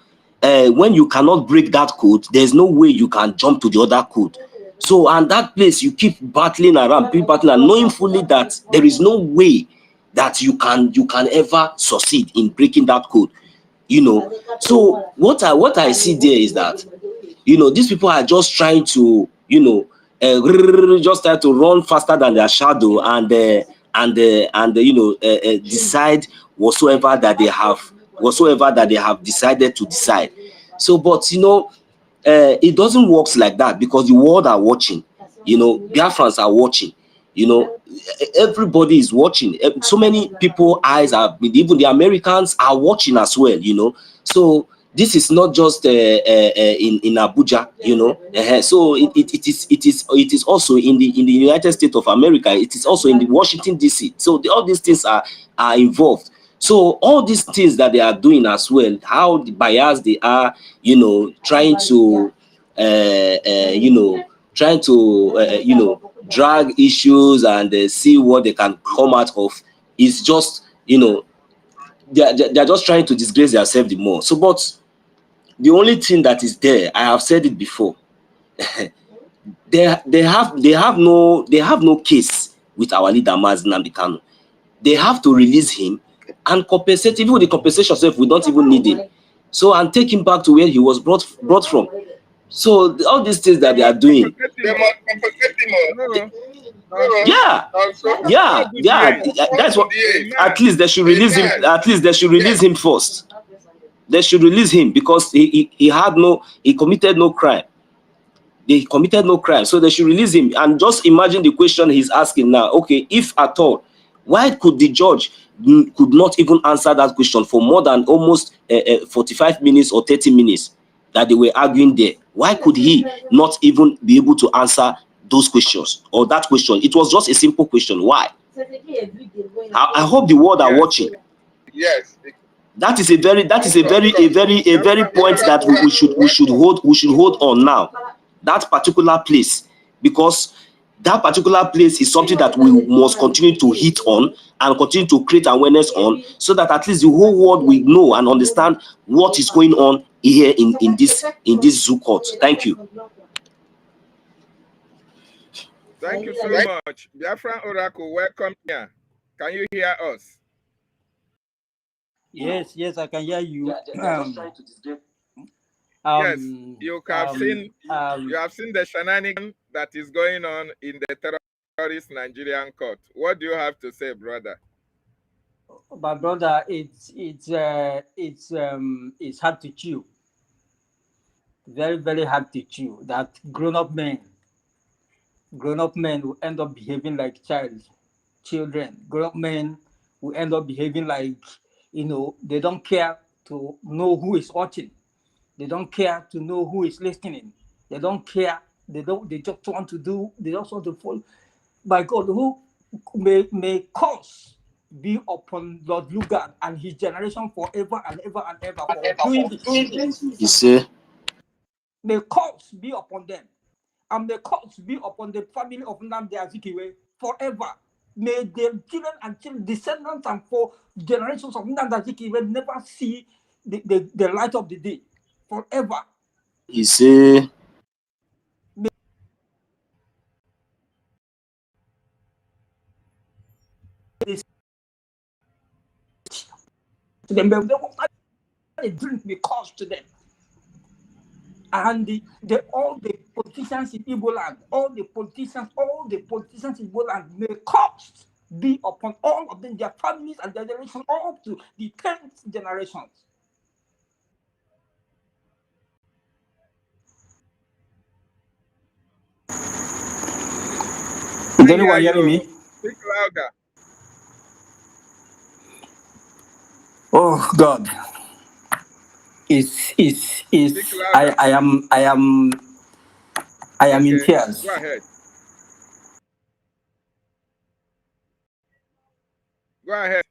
when you cannot break that code, there's no way you can jump to the other code. So, and that place you keep battling around, and knowing fully that there is no way that you can ever succeed in breaking that code, you know. So what I see there is that, you know, these people are just trying to, you know, just try to run faster than their shadow and you know, decide whatsoever that they have decided to decide. So, but you know, it doesn't work like that because the world are watching, you know, Biafrans are watching, you know, everybody is watching. So many people eyes are, even the Americans are watching as well, you know. So this is not just in Abuja, you know. So it is also in the United States of America. It is also in the Washington DC. So all these things are involved. So all these things that they are doing as well, how biased they are, you know, trying to you know, trying to drag issues and see what they can come out of is just, they're just trying to disgrace themselves the more. So, but the only thing that is there, I have said it before, they have no case with our leader Mazi Nnamdi Kanu. They have to release him and compensate. Even with the compensation itself, we don't even need him. So, and take him back to where he was brought from. So all these things that they are doing, yeah, that's what. At least they should release him. At least they should release him first. They should release him because he committed no crime. They committed no crime, so they should release him. And just imagine the question he's asking now. Okay, if at all, why could the judge could not even answer that question for more than almost 45 minutes or 30 minutes that they were arguing there? Why could he not even be able to answer those questions or that question? It was just a simple question. Why? I hope the world are watching. Yes. That is a very point that we should hold on now. That particular place, because that particular place is something that we must continue to hit on and continue to create awareness on, so that at least the whole world will know and understand what is going on here in this zoo court. Thank you. Thank you so much. Biafran Oracle, welcome here. Can you hear us? Yes, I can hear you. Yes, you have seen the shenanigans that is going on in the terrorist Nigerian court. What do you have to say, brother? My brother, it's hard to chew. Very, very hard to chew. That grown-up men will end up behaving like children. Grown-up men will end up behaving like, they don't care to know who is watching. They don't care to know who is listening. They don't care. They just want to follow. By God, who may curse be upon Lord Lugard and his generation forever and ever and ever for doing this. You see? May curse be upon them. And may curse be upon the family of Nnamdi Azikiwe forever. May their children and descendants and for generations of Nnamdi Azikiwe never see the light of the day. Forever. You see? They drink may cause to them. And all the politicians in Igbo land, all the politicians in Igbo land may cost be upon all of them, their families and their generation, all up to the 10th generations. Is anyone hearing me? Speak louder. Oh God. I am in tears. Go ahead. Go ahead.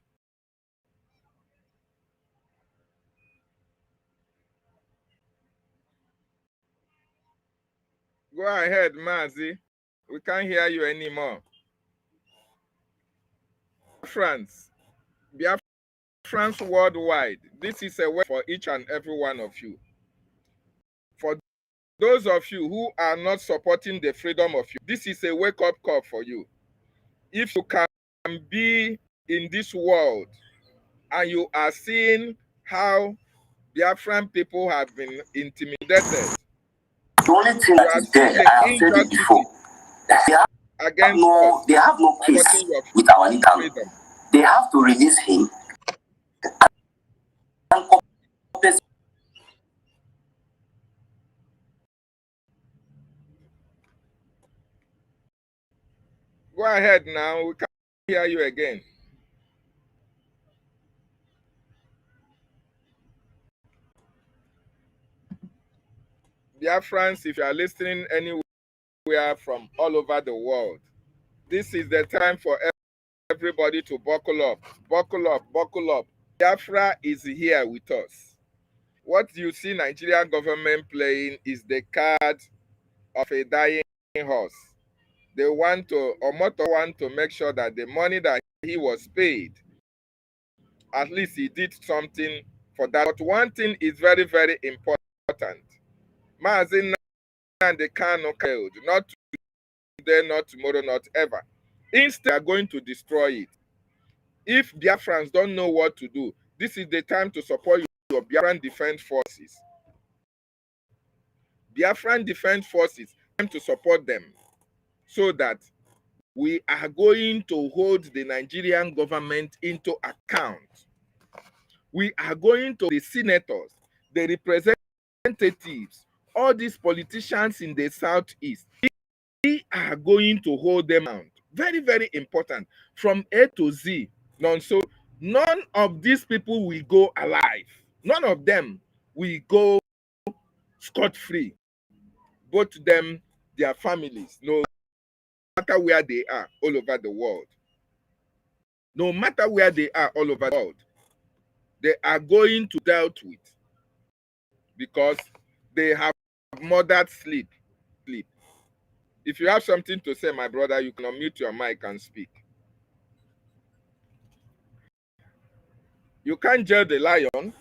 Go ahead, Mazi. We can't hear you anymore. France worldwide. This is a word for each and every one of you. For those of you who are not supporting the freedom of you, this is a wake-up call for you. If you can be in this world and you are seeing how Biafran people have been intimidated, the only thing that is there, I have said it before, they have no case with our leader. They have to release him and compensate. Go ahead now, we can't hear you again. Biafrans, if you are listening anywhere from all over the world, this is the time for everybody to buckle up. Buckle up, buckle up. Biafra is here with us. What you see Nigerian government playing is the card of a dying horse. They want to, or Moto want to make sure that the money that he was paid, at least he did something for that. But one thing is very, very important. Mazin and the Kano killed, not today, not tomorrow, not ever. Instead, they are going to destroy it. If Biafrans don't know what to do, this is the time to support your Biafran Defense Forces. Biafran Defense Forces, time to support them so that we are going to hold the Nigerian government into account. We are going to the senators, the representatives, all these politicians in the southeast. We are going to hold them out. Very, very important. From A to Z. So none of these people will go alive. None of them will go scot-free. Both them, their families, no matter where they are all over the world. No matter where they are all over the world, they are going to dealt with because they have murdered sleep. If you have something to say, my brother, you can unmute your mic and speak. You can't jail the lion.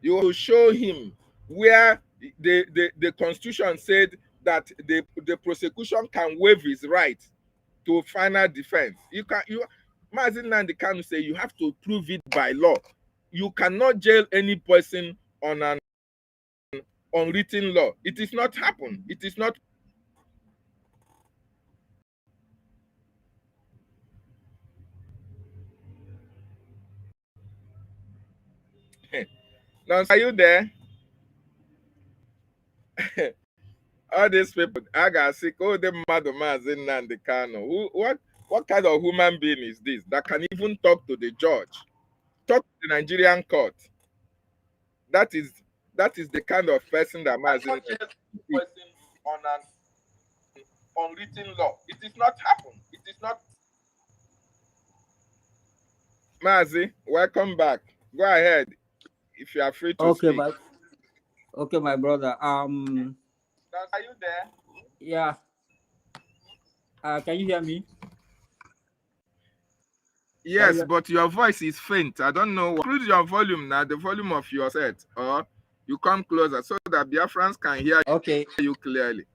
You will show him where the Constitution said that the prosecution can waive his right to final defense. Mazin Nandekanu say you have to prove it by law. You cannot jail any person on an unwritten law. It is not happen. It is not. Now, are you there? All these people, I got sick. Oh, the mother Mazin Nandekanu. What kind of human being is this that can even talk to the judge, talk to the Nigerian court? That is the kind of person that Mazin is on an unwritten law. It is not happen. It is not. Mazi, welcome back. Go ahead if you are free to speak. Okay, my brother. Are you there? Yeah. Can you hear me? Yes, but your voice is faint. I don't know. Increase your volume now, the volume of your set, or you come closer so that Biafrans can hear you clearly.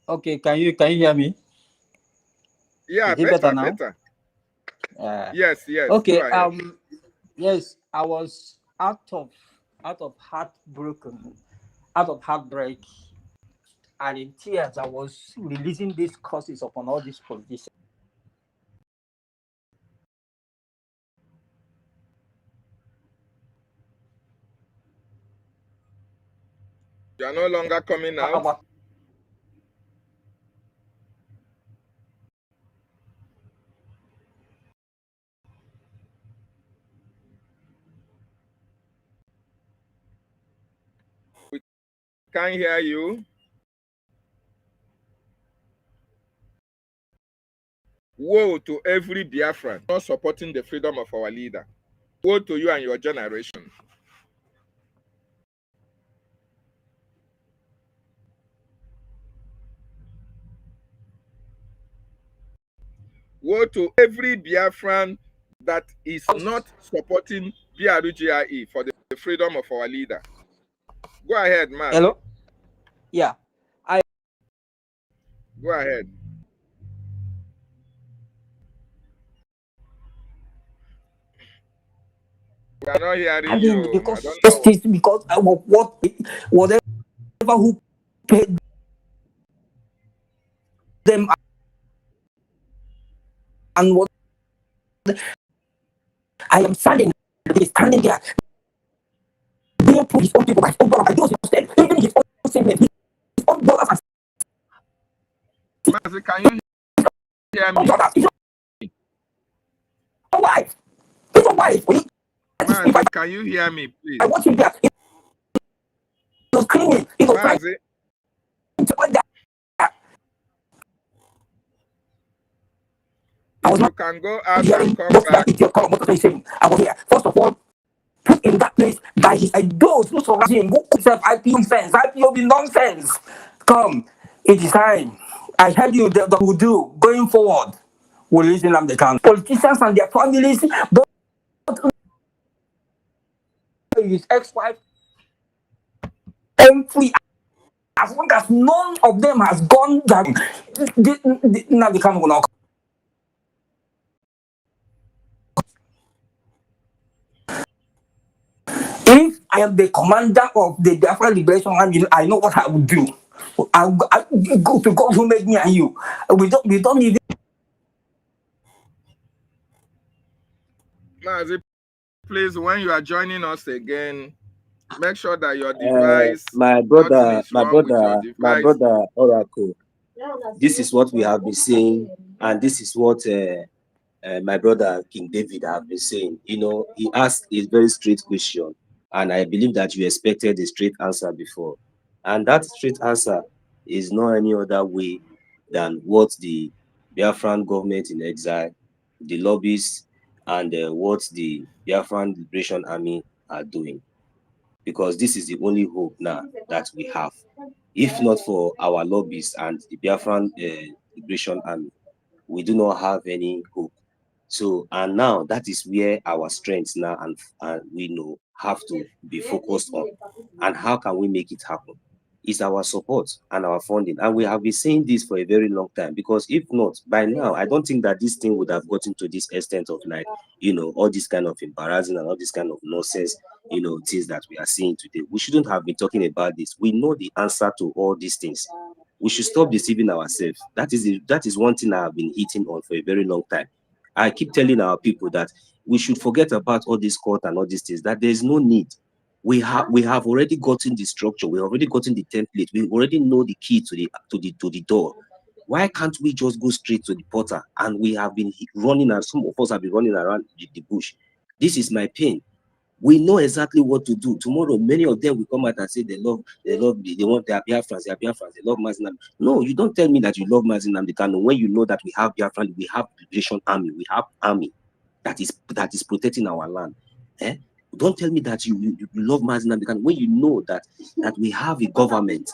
Okay, can you hear me? Yeah, better now. Yes. Okay. Yes, I was out of heartbreak, and in tears, I was releasing these curses upon all these politicians. You are no longer coming out. We can't hear you. Woe to every Biafran not supporting the freedom of our leader. Woe to you and your generation. Woe to every Biafran that is not supporting BRUGIE for the freedom of our leader. Go ahead, man. Hello? Yeah. Go ahead. We are not hearing you. Because whatever who paid them and what I am standing there. Being put his own people, his own brother, I use his even his own statement, his own brothers and can you hear me? Wife. Can you hear me, please? I watch him there. He was screaming. He was crying. You can go out and come back. I was here. First of all, put in that place by his those who surround him, who himself IPO nonsense. IPO be nonsense. Come, it is time. I heard you that will do going forward. Will listen to the count. Politicians and their families, both his ex-wife, free. As long as none of them has gone down, now the count will not. If I am the commander of the Biafra Liberation Army, I know what I would do. I'll go to God who made me and you. We don't even. Mazi, please, when you are joining us again, make sure that your device, my nothing is wrong with your my device. brother Oracle. This is what we have been saying, and this is what my brother King David have been saying. You know, he asked a very straight question, and I believe that you expected a straight answer before. And that straight answer is not any other way than what the Biafran government in exile, the lobbyists, and what the Biafran Liberation Army are doing. Because this is the only hope now that we have. If not for our lobbyists and the Biafran Liberation Army, we do not have any hope. So, and now that is where our strengths now and we know have to be focused on. And how can we make it happen? It's our support and our funding. And we have been saying this for a very long time, because if not, by now, I don't think that this thing would have gotten to this extent of, like, you know, all this kind of embarrassing and all this kind of nonsense, you know, things that we are seeing today. We shouldn't have been talking about this. We know the answer to all these things. We should stop deceiving ourselves. That is one thing I have been hitting on for a very long time. I keep telling our people that we should forget about all this court and all these things, that there's no need. We have already gotten the structure, we have already gotten the template, we already know the key to the door. Why can't we just go straight to the portal? And we have been running, and some of us have been running around the bush. This is my pain. We know exactly what to do. Tomorrow, many of them will come out and say they want their Biafrans, they love Mazinam. No, you don't tell me that you love Mazinam Kanu when you know that we have Biafran, we have Liberation Army, we have army that is protecting our land. Don't tell me that you love Mazinam Kanu when you know that we have a government,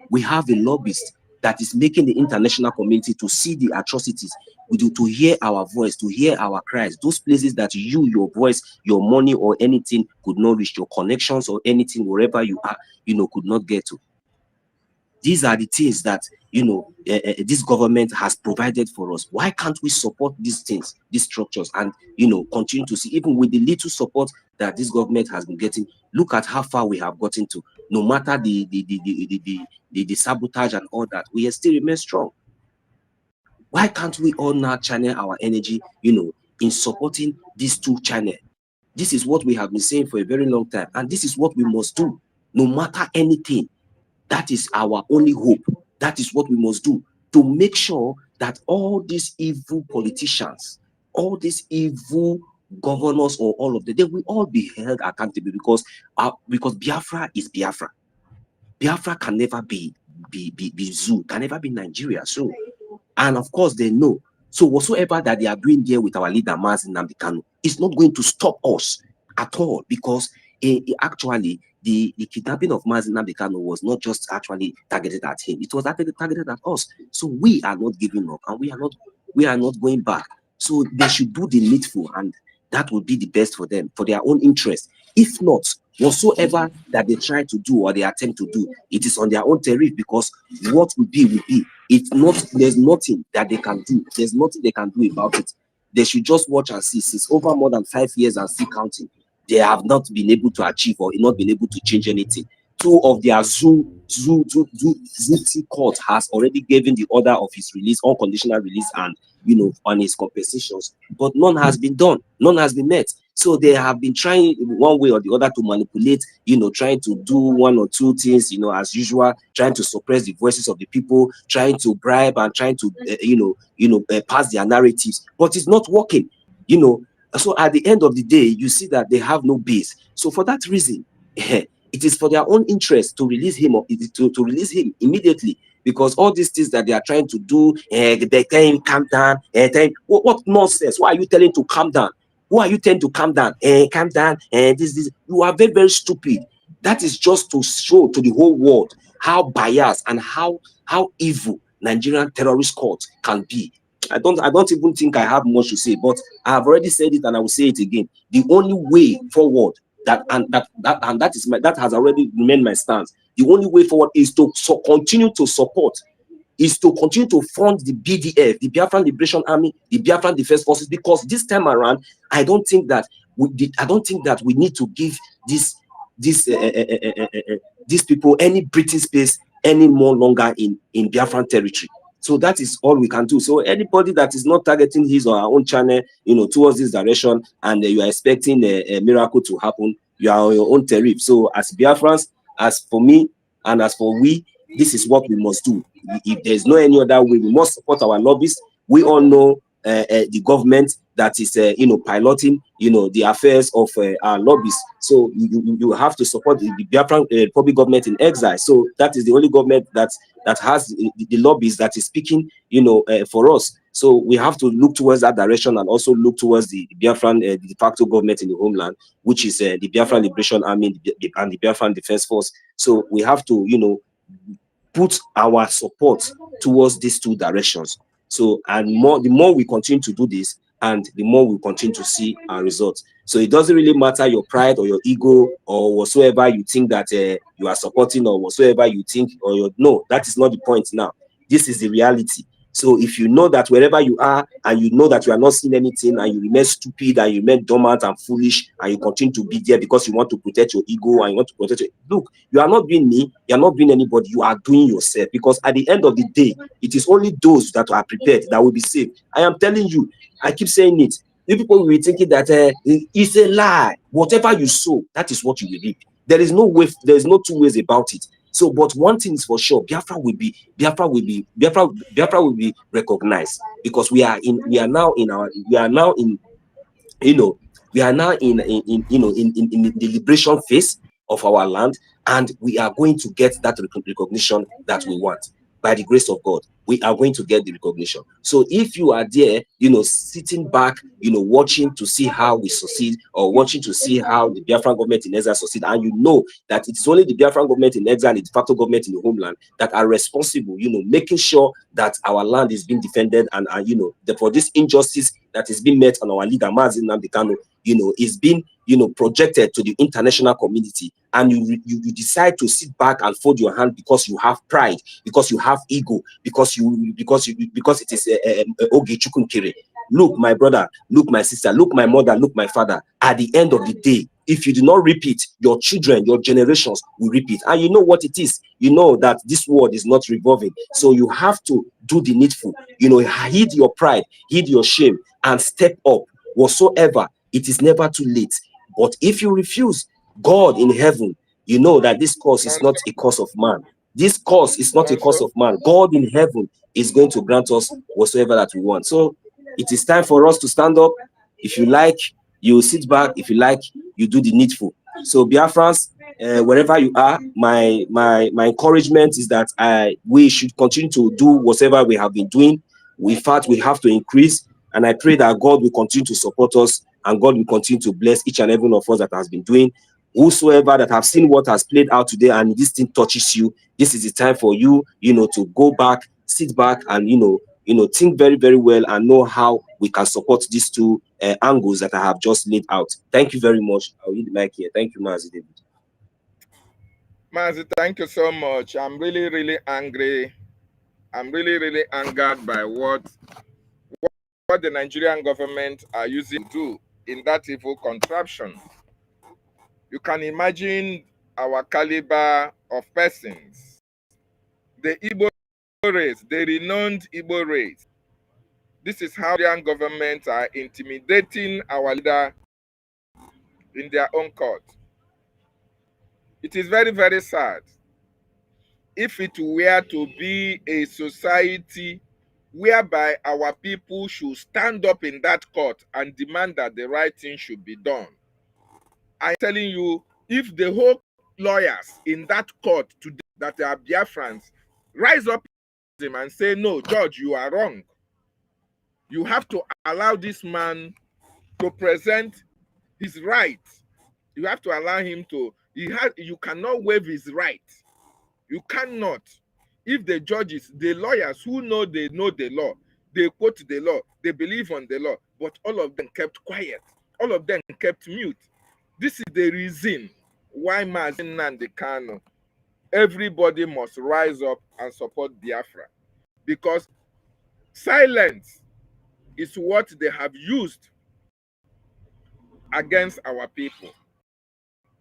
we have a lobbyist that is making the international community to see the atrocities, to hear our voice, to hear our cries. Those places that your voice, your money, or anything could not reach, your connections or anything, wherever you are, could not get to. These are the things that, this government has provided for us. Why can't we support these things, these structures, and, continue to see, even with the little support that this government has been getting, look at how far we have gotten to. No matter the sabotage and all that, we still remain strong. Why can't we all now channel our energy, in supporting these two channels? This is what we have been saying for a very long time, and this is what we must do, no matter anything. That is our only hope. That is what we must do, to make sure that all these evil politicians, all these evil governors, or all of them, they will all be held accountable, because Biafra is Biafra. Biafra can never be Zoo, can never be Nigeria. So, and of course they know. So whatsoever that they are doing there with our leader Mazi Nnamdi Kanu is not going to stop us at all, because actually the kidnapping of Mazi Nnamdi Kanu was not just actually targeted at him, it was actually targeted at us. So we are not giving up, and we are not going back. So they should do the needful, and that would be the best for them, for their own interest. If not, whatsoever that they try to do or they attempt to do, it is on their own tariff, because what will be will be. It's not, there's nothing that they can do. There's nothing they can do about it. They should just watch and see. Since over more than 5 years and still counting, they have not been able to achieve or not been able to change anything. Two of their ZT court has already given the order of his release, unconditional release, and on his compensations, but none has been done, none has been met. So they have been trying one way or the other to manipulate, trying to do one or two things, as usual, trying to suppress the voices of the people, trying to bribe and trying to, pass their narratives, but it's not working, So at the end of the day, you see that they have no base. So for that reason, it is for their own interest to release him, or to release him immediately, because all these things that they are trying to do, they tell him calm down. What nonsense? Why are you telling to calm down? Who are you telling to calm down? Calm down. This. You are very, very stupid. That is just to show to the whole world how biased and how evil Nigerian terrorist court can be. I don't even think I have much to say, but I have already said it and I will say it again. The only way forward that has already remained my stance. The only way forward is to continue to support, is to continue to fund the BDF, the Biafran Liberation Army, the Biafran Defense Forces, because this time around, I don't think that we need to give these people any breathing space any more longer in Biafran territory. So that is all we can do. So anybody that is not targeting his or her own channel, towards this direction, and you are expecting a miracle to happen, you are on your own tariff. So as Biafrans, as for me, and as for we, this is what we must do. If there's no any other way, we must support our lobbyists. We all know the government that is piloting the affairs of our lobbyists. So you have to support the Biafran public government in exile. So that is the only government that has the lobbyists that is speaking for us. So we have to look towards that direction and also look towards the Biafran the de facto government in the homeland, which is the Biafran Liberation Army and the Biafran Defense Force. So we have to put our support towards these two directions. So, and the more we continue to do this, and the more we continue to see our results. So it doesn't really matter your pride or your ego or whatsoever you think that you are supporting or whatsoever you think, or no, that is not the point now. This is the reality. So if you know that wherever you are and you know that you are not seeing anything and you remain stupid and you remain dormant and foolish and you continue to be there because you want to protect your ego and you want to protect your... Look, you are not doing me, you are not doing anybody, you are doing yourself, because at the end of the day, it is only those that are prepared that will be saved. I am telling you, I keep saying it. You people will be thinking that it's a lie. Whatever you sow, that is what you will reap. There is no way, there is no two ways about it. So, but one thing is for sure, Biafra will be recognized, because we are now in the liberation phase of our land, and we are going to get that recognition that we want. By the grace of God, we are going to get the recognition. So if you are there, sitting back, watching to see how we succeed, or watching to see how the Biafran government in exile succeed, and you know that it's only the Biafran government in exile, the de facto government in the homeland, that are responsible, making sure that our land is being defended, and for this injustice that is being met on our leader, Mazi Nnamdi Kanu, is being projected to the international community, and you decide to sit back and fold your hand because you have pride, because you have ego, because it is Oge Chukwunkere. Look, my brother, look, my sister, look, my mother, look, my father. At the end of the day, if you do not repeat, your children, your generations will repeat. And you know what it is. You know that this world is not revolving. So you have to do the needful. Heed your pride, heed your shame, and step up whatsoever. It is never too late. But if you refuse, God in heaven, you know that this cause is not a cause of man. This cause is not a cause of man. God in heaven is going to grant us whatsoever that we want. So it is time for us to stand up. If you like, you sit back. If you like, you do the needful. So Biafrans, wherever you are, my encouragement is that we should continue to do whatever we have been doing. In fact, we have to increase. And I pray that God will continue to support us, and God will continue to bless each and every one of us that has been doing. Whosoever that have seen what has played out today and this thing touches you, this is the time for you, to go back, sit back, and think very, very well and know how we can support these two angles that I have just laid out. Thank you very much. I'll leave the mic here. Thank you, Mazi David. Mazi, thank you so much. I'm really, really angry. I'm really, really angered by what the Nigerian government are using to do in that evil contraption. You can imagine our caliber of persons. The Igbo race, the renowned Igbo race. This is how the Nigerian government are intimidating our leader in their own court. It is very, very sad. If it were to be a society whereby our people should stand up in that court and demand that the right thing should be done, I'm telling you, if the whole lawyers in that court today that are Biafrans rise up and say, no, Judge, you are wrong. You have to allow this man to present his right. You have to allow him to, you cannot waive his right. You cannot. If the judges, the lawyers who know the law, they quote the law, they believe on the law, but all of them kept quiet. All of them kept mute. This is the reason why Mazi Nnamdi Kanu, everybody must rise up and support Biafra. Because silence is what they have used against our people.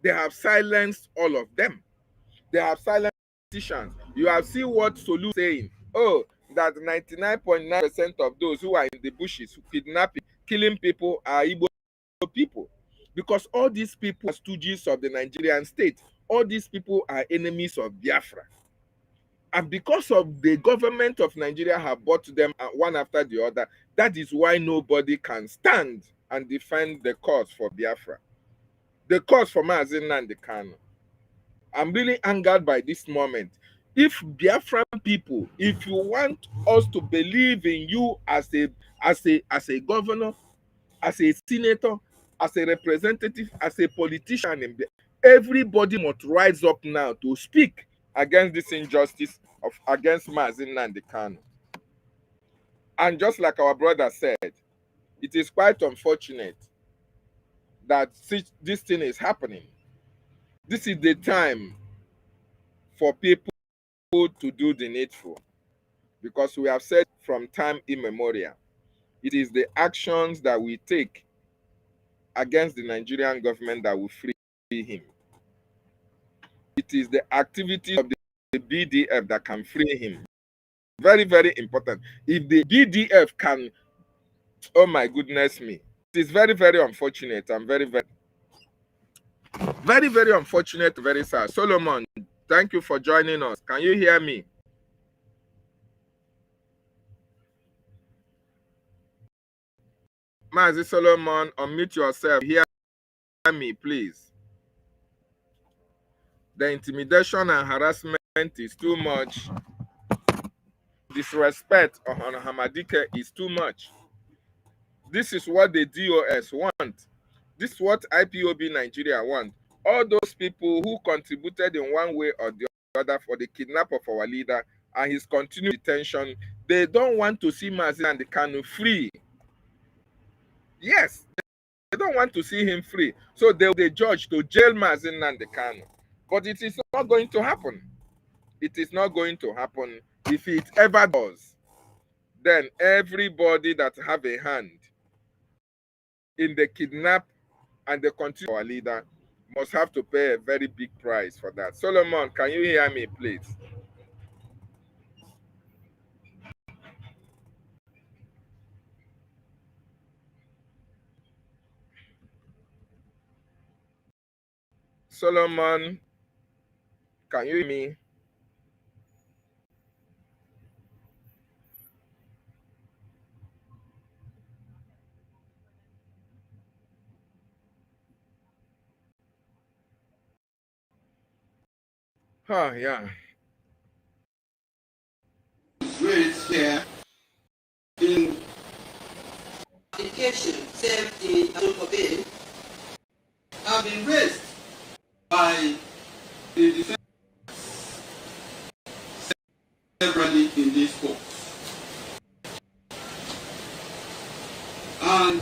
They have silenced all of them. They have silenced politicians. You have seen what Solu saying. Oh, that 99.9% of those who are in the bushes, kidnapping, killing people are Igbo people. Because all these people are stooges of the Nigerian state. All these people are enemies of Biafra. And because of the government of Nigeria have bought them one after the other, that is why nobody can stand and defend the cause for Biafra. The cause for Mazi Nnamdi Kanu. I'm really angered by this moment. If Biafran people, if you want us to believe in you as a governor, as a senator, as a representative, as a politician, everybody must rise up now to speak against this injustice against Mazi Nnamdi Kanu. And just like our brother said, it is quite unfortunate that this thing is happening. This is the time for people to do the needful, because we have said from time immemorial, it is the actions that we take against the Nigerian government that will free him. It is the activities of the BDF that can free him. Very, very important. If the BDF can, oh my goodness me, it is very, very unfortunate and very, very unfortunate, very sad. Solomon, thank you for joining us. Can you hear me? Mazi Solomon, unmute yourself. Hear me, please. The intimidation and harassment is too much. Disrespect on Ohamadike is too much. This is what the DOS want. This is what IPOB Nigeria want. All those people who contributed in one way or the other for the kidnap of our leader and his continued detention, they don't want to see Mazi Nnamdi Kanu free. Yes, they don't want to see him free. So they judge to jail Mazi Nnamdi Kanu. But it is not going to happen. It is not going to happen. If it ever does, then everybody that have a hand in the kidnap and the continue our leader must have to pay a very big price for that. Solomon, can you hear me, please? Solomon, can you hear me? Oh, yeah. Raised here in education, safety, and well-being have been raised by the defense severally in this court. And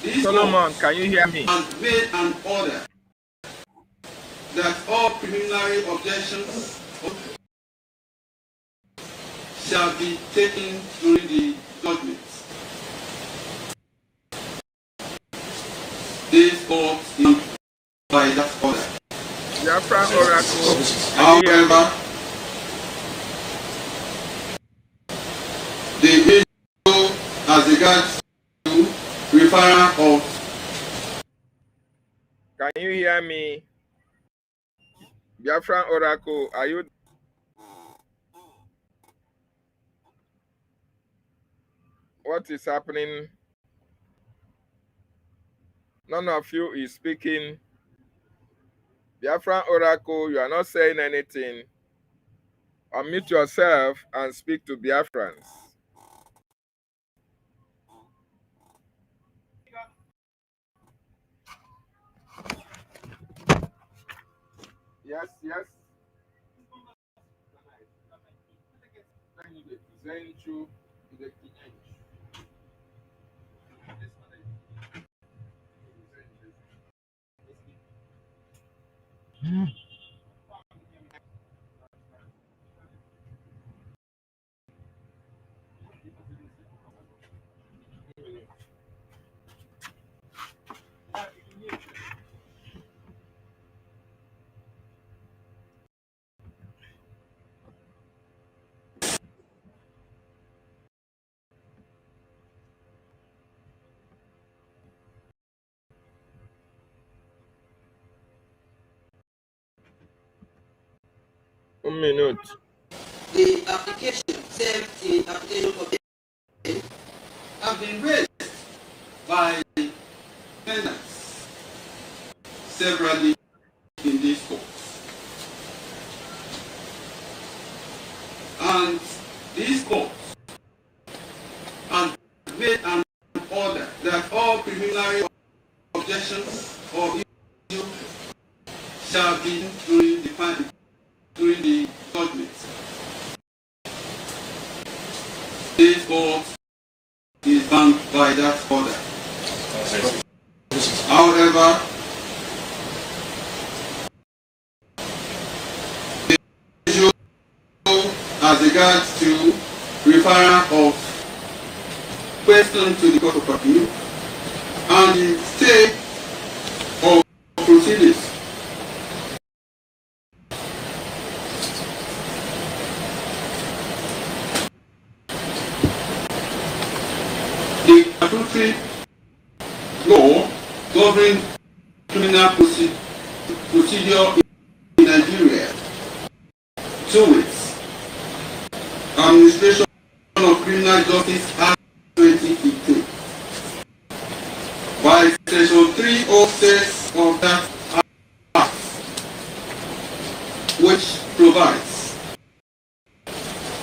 this Solomon, can you hear me? has made an order that all preliminary objections shall be taken during the judgment. This court is by that order. Biafra Oracle, However, the issue as regards to referral of can you hear me? Biafra Oracle, are you? What is happening? None of you is speaking. Biafra Oracle, you are not saying anything. Unmute yourself and speak to Biafrans. Yes, yes. Kinenchu. Un minute. The application sent in application for bail have been raised by defendants severally in this court. And this court has made an order that all preliminary objections or issues shall be during the judgment. This court is bound by that order. However, the issue as regards to referral of question to the Court of Appeal and the stay of proceedings. The statutory law governing criminal procedure in Nigeria, to its Administration of Criminal Justice Act 2015, by Section 306 of that Act, which provides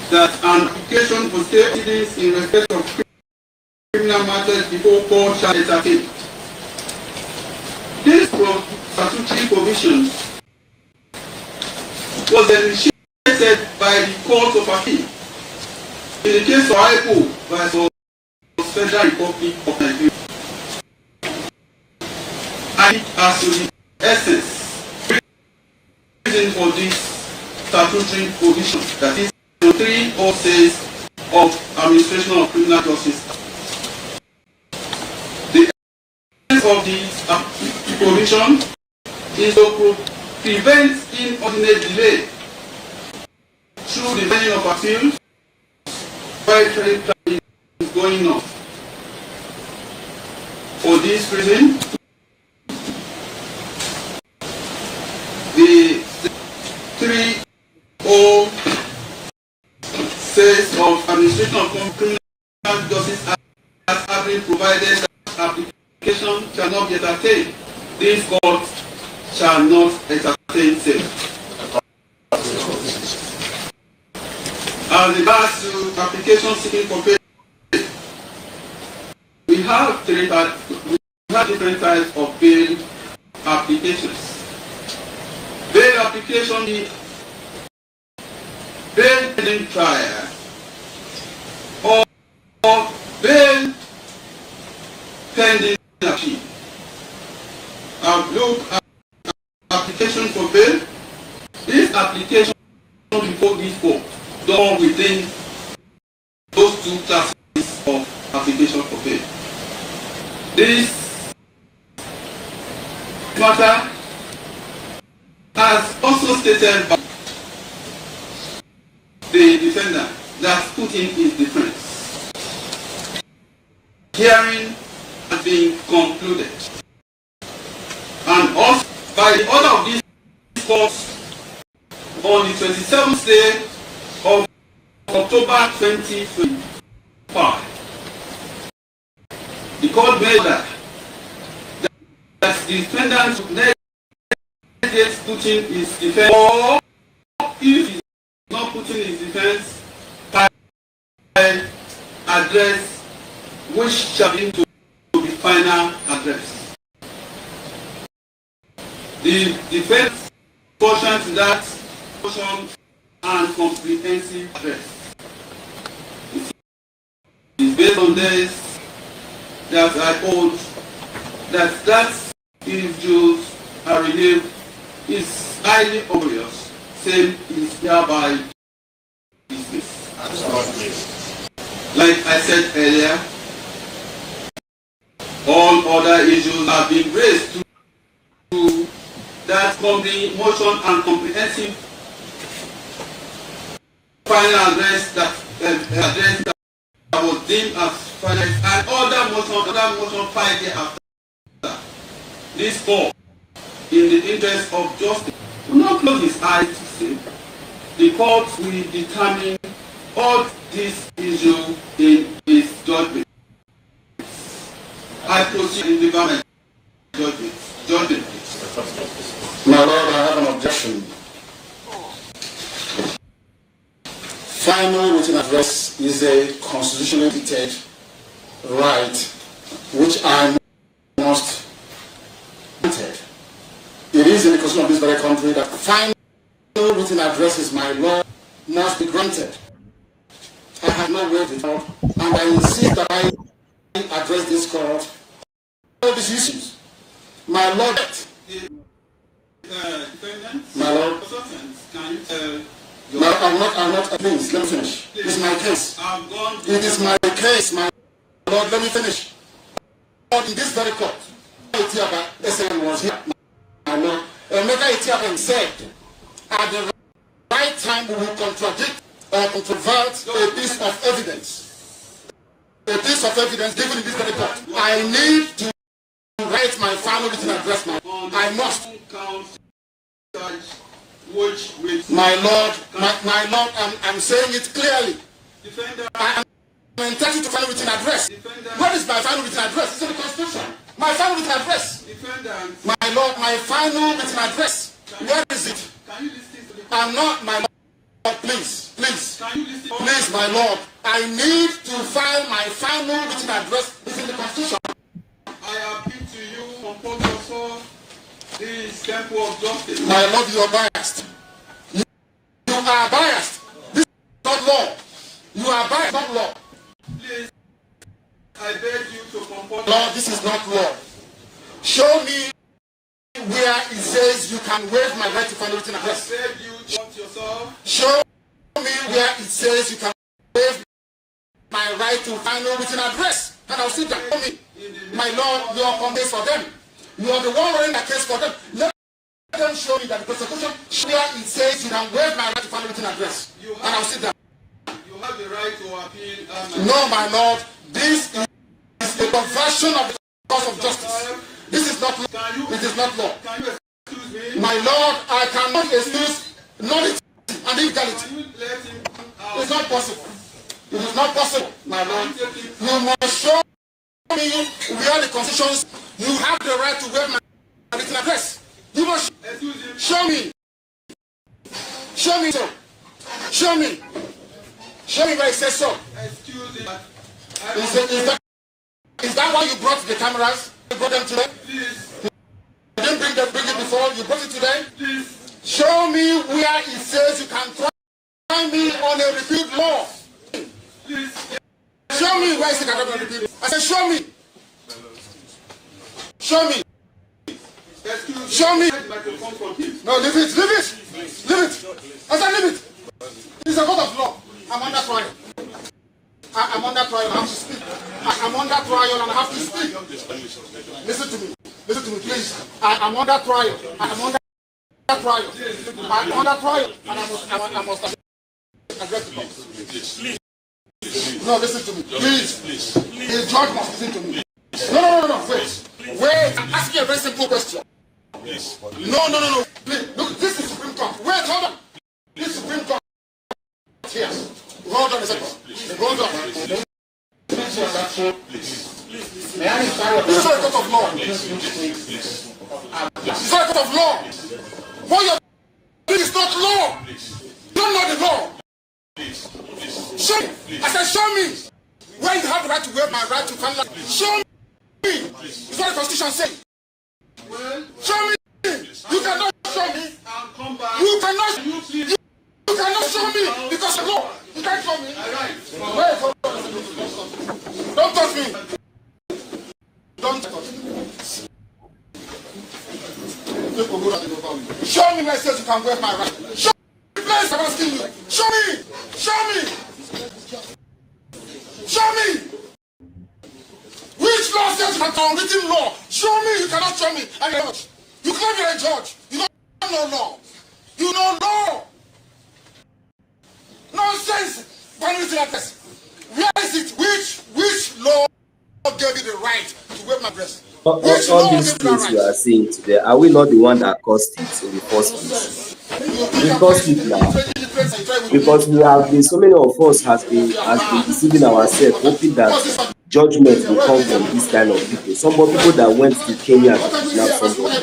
that an application for stay proceedings in respect of criminal matters before court shall be entertained. This statutory provision was initiated by the Court of Appeal in the case of PEOPLE versus Federal Republic of Nigeria. And as to the essence, reason for this statutory provision, that is the 306 of Administration of Criminal Justice. The essence of the provision is to prevent inordinate delay through the filing of appeals while trial is going on. For this reason, the 306 of Administration of Criminal Justice Act has having provided that application shall not be entertained. This court shall not entertain sale. As regards to application seeking for bail, we have different types of bail applications. Bail application is bail pending trial or bail pending appeal. I've looked at application for bail. This application before this court done within those two classes of application for bail. This matter has also stated by the defendant that put in his defense. Hearing has been concluded, and also by the order of this court on the 27th day of October 2025, the court made that the defendant should not put in his defense, or if he is not putting his defense, by address which shall be to be final address. The defense portion to that portion and comprehensive address. based on this, that I hold that issues are relieved is highly obvious. Same is hereby dismissed. Like I said earlier, all other issues have been raised to that motion and comprehensive final address that was deemed as final, and other motion 5 years after. This court, in the interest of justice, will not close his eyes to say the court will determine all this issue in its judgment. I proceed in the government judgment. My Lord, I have an objection. Final written address is a constitutionally dictated right which I must granted. It is in the constitution of this very country that final written addresses, my Lord, must be granted. I have not waived it out, and I insist that I address this court all these issues. My Lord, my Lord, I'm not, please, let me finish. It is my case. It is my case, my Lord, let me finish. Lord, in this very court, SN was here, my Lord, Emeka Etiaba said, at the right time we will contradict or controvert a piece of evidence. A piece of evidence given in this very court. I need to write my final written address now. I must. My Lord, I'm saying it clearly. I am entitled to final written address. What is my final written address? It's in the Constitution. My final written address. My Lord, my final written address. Where is it? I'm not, my Lord, please, my Lord. I need to file my final written address. It's in the Constitution. I appeal to you, compose yourself. This temple of justice. My Lord, you are biased. You are biased. This is not law. You are biased, not law. Please, I beg you to compose. Lord, this is not law. Show me where it says you can waive my right to final written address. I beg you to compose yourself. Show me where it says you can waive my right to final written address. And I'll sit down. Show me. My Lord, you are convinced for them. You are the one running the case for them. Let them show me that the prosecution, where it says you can waive my right to final written address. And I'll sit down. You have the right to appeal. No, my Lord, this is a perversion of the cause of justice. This is not law. It is not law. Can you excuse me? My Lord, I cannot excuse nullity and illegality. Can you let him out? It's not possible. It is not possible, my Lord. You must show me where the constitutions you have the right to waive my written address. You must show me. Show me so. Show me. Show me where it says so. Excuse me. Is that why you brought the cameras? You brought them today? Please. You didn't bring it before. You brought it today? Please. Show me where it says you can try me on a repeat law. Please. Show me where it says you can repeat. I said, show me. Show me. Show me. No, leave it. Leave it. Leave it. I said, leave it. It's a court of law. I'm under trial. I'm under trial. I have to speak. I'm under trial and I have to speak. Listen to me. Listen to me, please. I'm under trial. I'm under trial. I'm under trial. And I must address the court. No, listen to me. Please. The judge must listen to me. No. Wait. I'm asking a very simple question. No. Please. Look, this is Supreme Court. Wait, hold on. This is Supreme Court. Here. Hold on a second. Hold on. May I inquire? This is not a court of law. This is not a court of law. What you're doing is not law. You don't know the law. Show me. I said, show me. Where you have the right to waive my right to final. Show me. It's what the Constitution says. Show me. You cannot show me. You cannot. You cannot show me because of law. You can't show me. Wait, hold on. Don't touch me. Don't touch me. Show me message you can wave my right. Show me place I'm asking you. Show me. Show me. Show me. Which law says you can written law? Show me. You cannot show me. I'm a judge. You claim you're a judge. You don't know law. You know law. Nonsense. Where is it? Which law gave you the right to wear my dress? All these things you are saying today, are we not the one that caused it in the first place? We caused it now. Because we have been, so many of us has been deceiving ourselves, hoping that judgment will come from this kind of people. Some people that went to Kenya to kidnap somebody.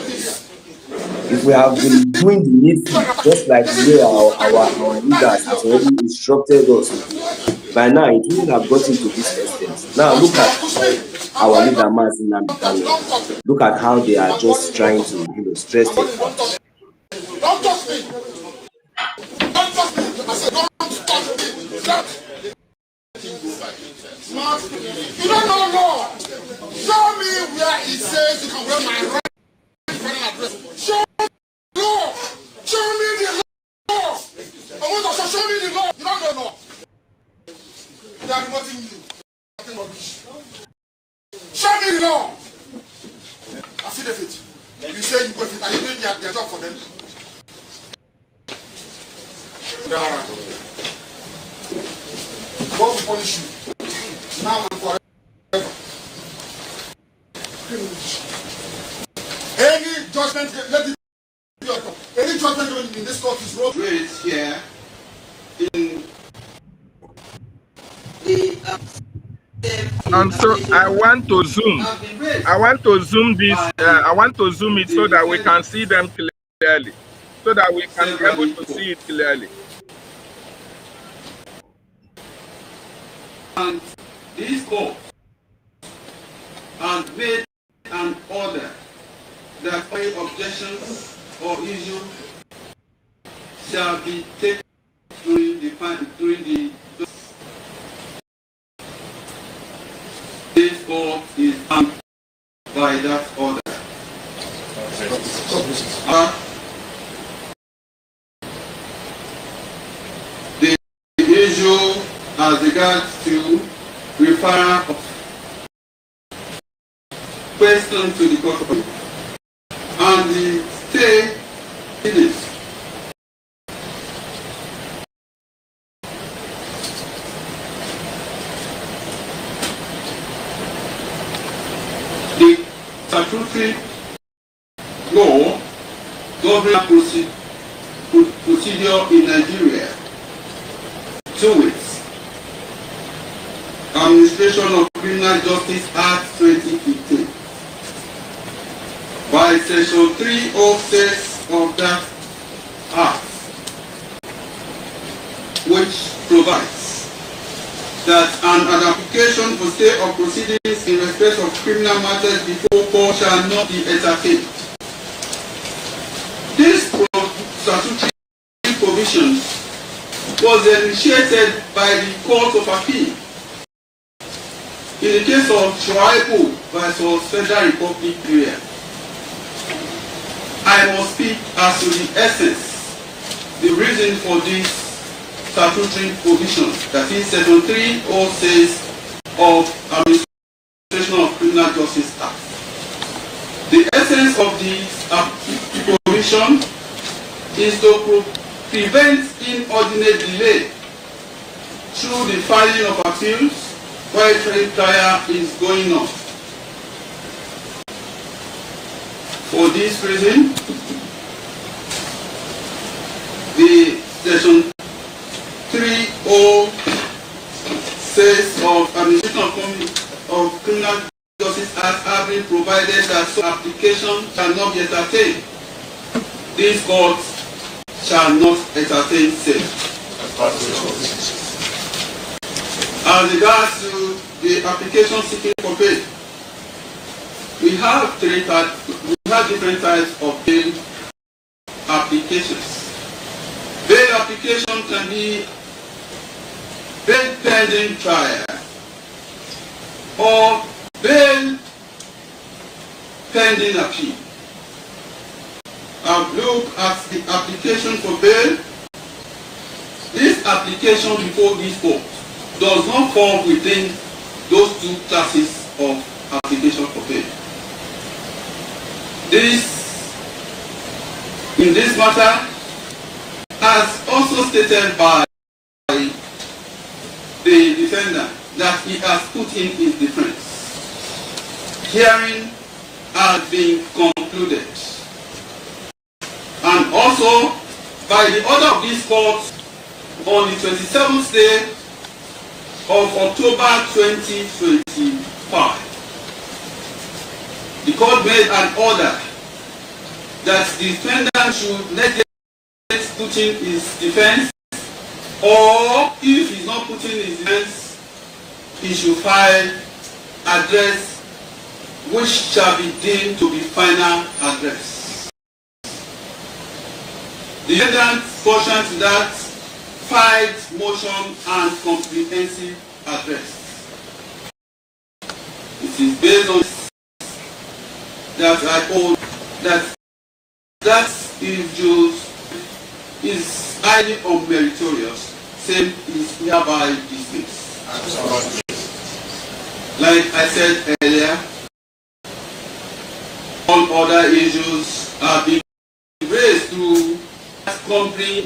If we have been doing the needful, just like the way our leaders have already instructed us, by now it wouldn't have gotten to this extent. Now look at our leader Mazin Namdekano. Look at how they are just trying to, stress them out. Don't touch me. Don't touch me. I said don't touch me. You don't know law. Show me where it says you can wear my right address. Show me the law. Show me the law. I want to show me the law. You don't know law. They are nothing new. Nothing rubbish. Show me the law. I see the fit. You say you go fit. Are you doing their job for them? God will punish you now and forever. Any judgment, let it be your God. Any judgment in this court is wrong. Wait here in And so I want to zoom. I want to zoom this. I want to zoom it so that we can see them clearly. So that we can be able to see it clearly. And this court has made an order that any objections or issues shall be taken during the this court is bound by that order. The issue as regards to referral of question to the court of appeal and the stay in it. The statutory law governing procedure in Nigeria, 2 weeks. Administration of Criminal Justice Act 2015. By Section 306 of that Act, which provides that an application for stay of proceedings in respect of criminal matters before court shall not be entertained. This statutory provision was initiated by the Court of Appeal in the case of Tribal versus Federal Republic area. I must speak as to the essence, the reason for this statutory provision, that is Section 306 of Administration of Criminal Justice Act. The essence of this provision is to prevent inordinate delay through the filing of appeals while trial is going on. For this reason, the Section 306 of Administration of Criminal Justice Act have been provided that some application shall not be entertained. This court shall not entertain same. As regards to the application seeking for bail, we have different types of bail applications. Bail application can be bail pending trial, or bail pending appeal. I've looked at the application for bail. This application before this court does not fall within those two classes of application for bail. In this matter, as also stated by the defendant, that he has put in his defense. Hearing has been concluded. And also, by the order of this court, on the 27th day of October 2025, the court made an order that the defendant should let put in his defense, or if he's not putting his defense, he should file address which shall be deemed to be final address. The defendant portion to that filed motion and comprehensive address. It is based on that I hold that issues is highly unmeritorious, same is hereby dismissed. Like I said earlier, all other issues are being raised through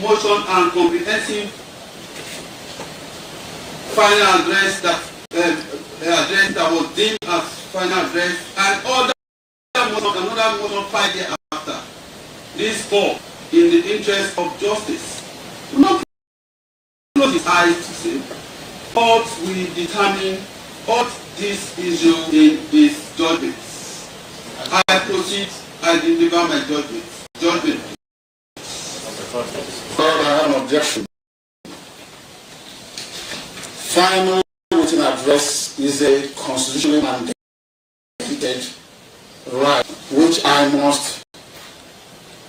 motion and comprehensive final address that was deemed as final address, and another motion 5 years after. This court, in the interest of justice, will not close its eyes to say, court will determine what this issue in its judgments. I proceed, I deliver my judgment. God, I have an objection. Final written address is a constitutionally mandated right which I must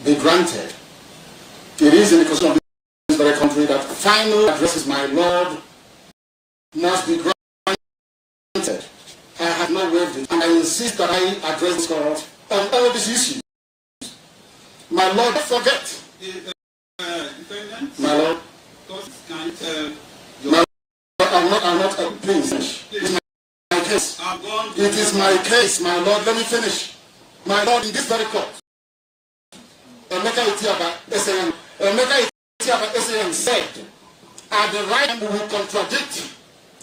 be granted. It is in the constitution of this very country that final addresses, my Lord, must be granted. I have not waived it, and I insist that I address this court on all these issues. My Lord, don't forget. My Lord, I'm not please. It is my case. It is my case, my Lord. Let me finish. My Lord, in this very court, Emeka Etiaba said, at the right time we will contradict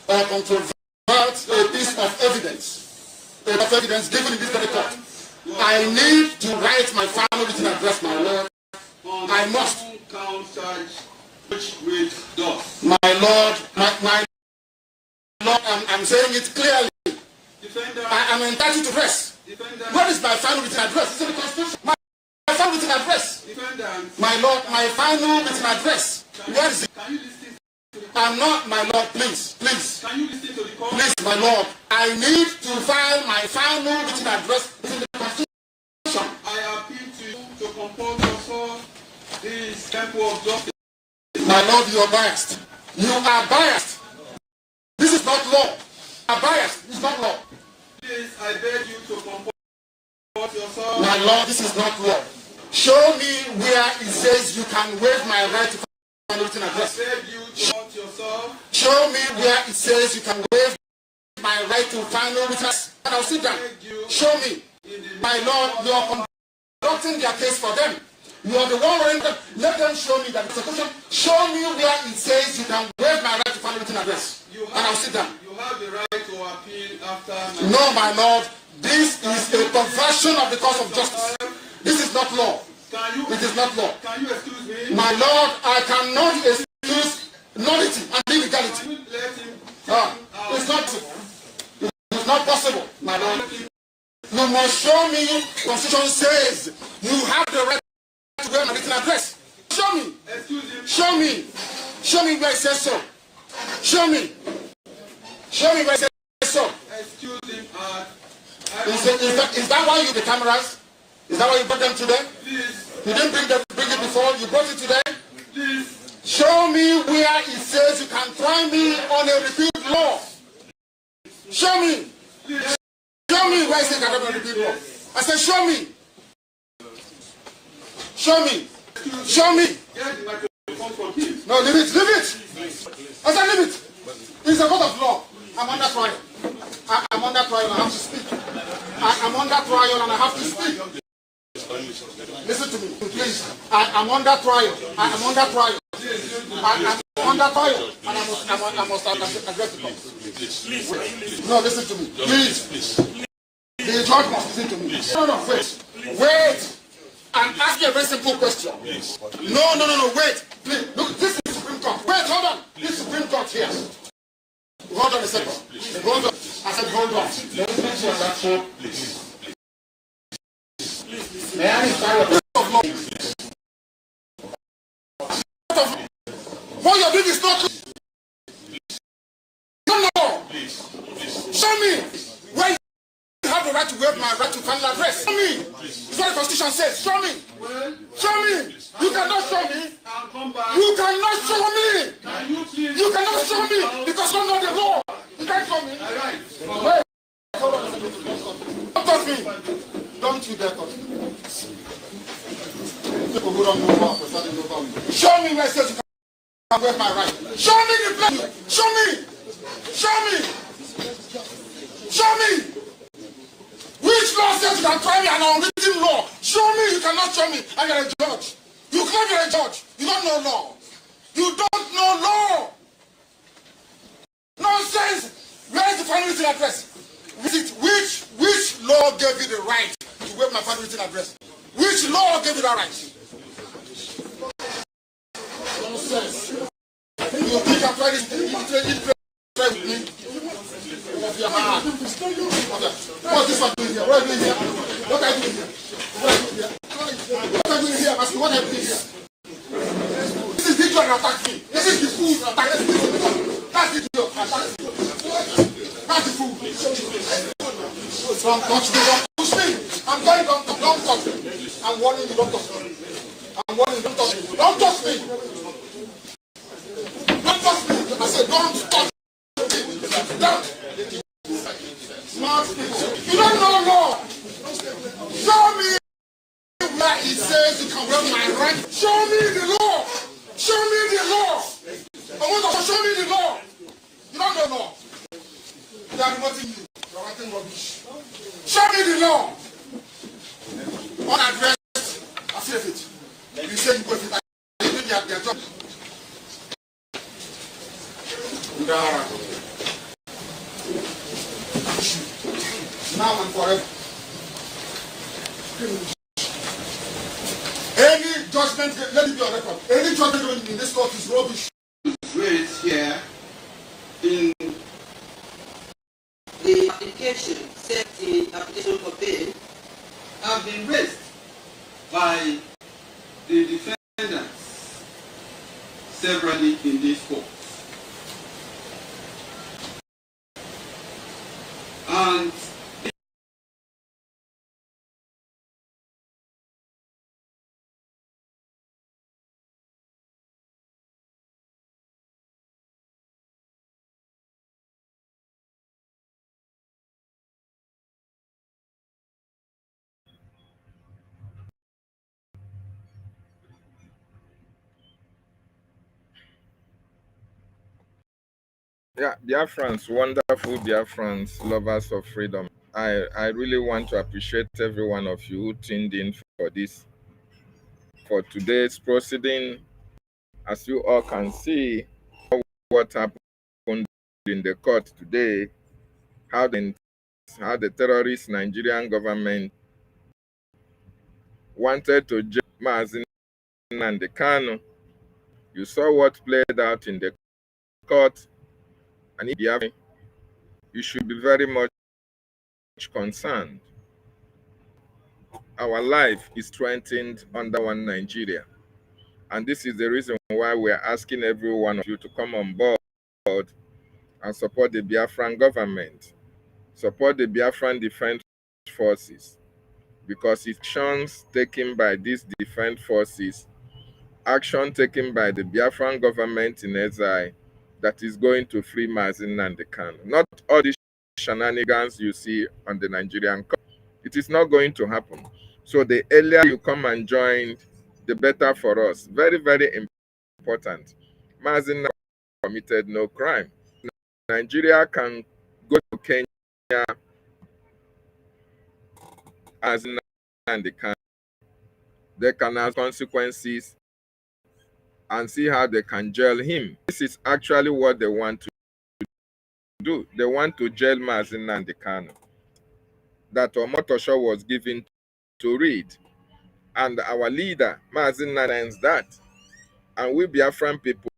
or controvert a piece of evidence given in this very court. I need to write my final written address, my Lord. I must. My Lord, I'm saying it clearly. I am entitled to rest. What is my final written address? It's in the Constitution. My final written address. My Lord, my final written address. Where is it? I'm not, my Lord, please. Can you listen to the court? Please, my Lord, I need to file my final written address in the Constitution. I appeal to you to compose yourself this temple of justice. My Lord, you are biased. You are biased. This is not law. You are biased. This is not law. Please, I beg you to compose yourself. My Lord, this is not law. Show me where it says you can waive my right to final written address. I beg you to compose yourself. Show me where it says you can waive my right to final written address. And I'll sit down. Show me. My Lord, you are conducting their case for them. You are the one running them. Let them show me that execution. Show me where it says you can waive my right to final written address. And I'll sit down. You have the right to appeal after my... No, my Lord. This is a perversion of the cause of justice. This is not law. It is not law. Can you excuse me? My Lord, I cannot excuse nullity and illegality. Can you let him It's not possible, my Lord. You must show me Constitution says you have the right to wear my written address. Show me. Excuse him. Show me. Show me where it says so. Show me. Show me where it says so. Excuse him. Is that why you the cameras? Is that why you brought them today? Please. You didn't bring it before. You brought it today. Please. Show me where it says you can try me on a repealed law. Show me. Show me where is the accountability law. I said, show me. Show me. Show me. No, leave it. Leave it. I said, leave it. It's a court of law. I'm under trial. I'm under trial and I have to speak. I'm under trial and I have to speak. Listen to me, please. I'm under trial. I'm under trial. I'm under trial. And I must address the court. No, listen to me. Please. The judge must listen to me. No, wait. Wait. I'm asking a very simple question. No, wait. Please. Look, this is Supreme Court. Wait, hold on. This is Supreme Court here. Hold on a second. Hold on. I said, hold on. Please. May I start with what you're doing is not true. No. Show me where you have the right to waive my right to final address. Show me. It's what the Constitution says. Show me. Show me. You cannot show me. You cannot show me. You cannot show me because you don't know the law. You can't show me. Wait. Don't touch me. Don't you dare touch me. People who don't know law, show me where it says you can waive my right. Show me the place. Show me. Show me. Show me. Which law says you can try me an unwritten law? Show me. You cannot show me. And you're a judge. You claim you're a judge. You don't know law. You don't know law. Nonsense. Where is the final written address? Which law gave you the right to waive my final written address? Which law gave you that right? Nonsense. You think I'm trying to try with me? What's this one doing here? What are you doing here? What are you doing here? What are you doing here? What are you doing here? This is the idiot that attacked me. This is the fool that attacked me. That's the idiot that attacked me. That's the fool. Don't touch me. Don't push me. I'm going. Don't touch me. I'm warning you. Don't touch me. I'm warning you. Don't touch me. Don't touch me. Don't touch me. I said don't touch me. Don't. Smart people. You don't know law. Show me where it says you can waive my right. Show me the law. Show me the law. I want to show me the law. You don't know law. They are promoting you. You're writing rubbish. Show me the law. Unaddressed affidavit. You say you go with it. You did their job. Now and forever. Any judgment, let it be on record. Any judgment in this court is rubbish. Raised here in the application, set the application for bail, have been raised by the defendants severally in this court. And Yeah, Biafrans, wonderful Biafrans, lovers of freedom. I really want to appreciate every one of you who tuned in for this. For today's proceeding, as you all can see, what happened in the court today, how the terrorist Nigerian government wanted to jail Mazi Nnamdi Kanu. You saw what played out in the court, and you should be very much concerned. Our life is threatened under one Nigeria. And this is the reason why we are asking every one of you to come on board and support the Biafran government, support the Biafran Defense Forces, because actions taken by these defense forces, action taken by the Biafran government in exile, that is going to free Mazi Nnamdi Kanu. Not all these shenanigans you see on the Nigerian court. It is not going to happen. So the earlier you come and join, the better for us. Very, very important. Mazin committed no crime. Nigeria can go to Kenya as and they can have consequences and see how they can jail him. This is actually what they want to do. They want to jail Mazin Nandekano that Omotosho was given to read. And our leader, Mazin Nandekano, that. And we Biafran people,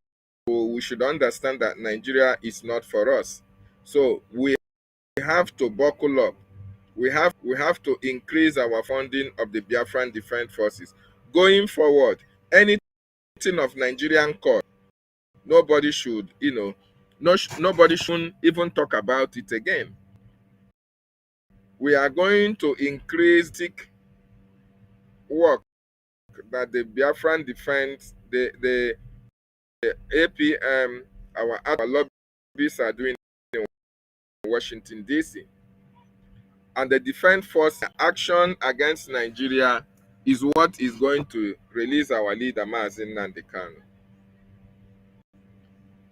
we should understand that Nigeria is not for us. So we have to buckle up. We have to increase our funding of the Biafran Defense Forces. Going forward, anything of Nigerian court, nobody should, nobody shouldn't even talk about it again. We are going to increase the work that the Biafran Defense, the APM, our lobbyists are doing in Washington, D.C. And the Defense Force action against Nigeria is what is going to release our leader, Mazin Nandekano.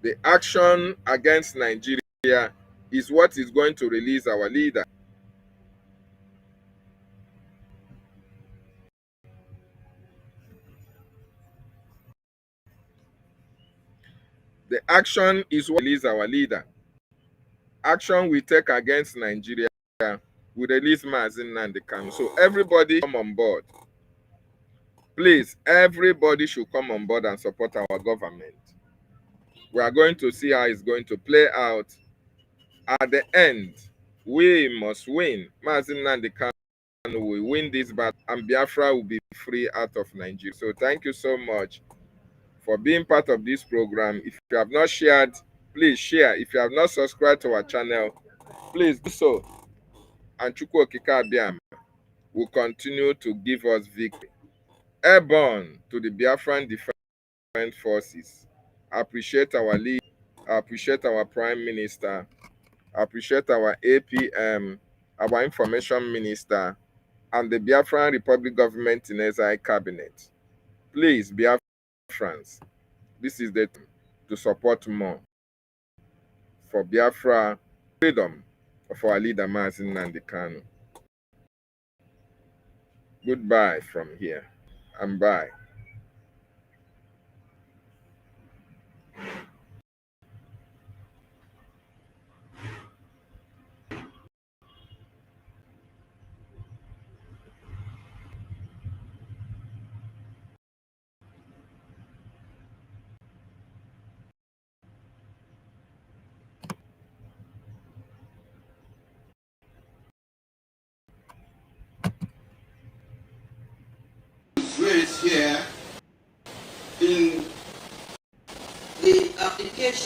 The action against Nigeria is what is going to release our leader. The action is what release our leader. Action we take against Nigeria will release Mazin Nandekano. So everybody come on board. Please, everybody should come on board and support our government. We are going to see how it's going to play out. At the end, we must win. Mazin Nandekano will win this battle and Biafra will be free out of Nigeria. So thank you so much for being part of this program. If you have not shared, please share. If you have not subscribed to our channel, please do so. And Chukwu Okike Abiama will continue to give us victory. Airborne to the Biafran Defense Forces. I appreciate our leader. I appreciate our Prime Minister. I appreciate our APM, our Information Minister, and the Biafran Republic Government in Exile Cabinet. Please, Biafrans, this is the time to support more for Biafra freedom of our leader, Mazin Nandekano. Goodbye from here, and bye. Raised here in the application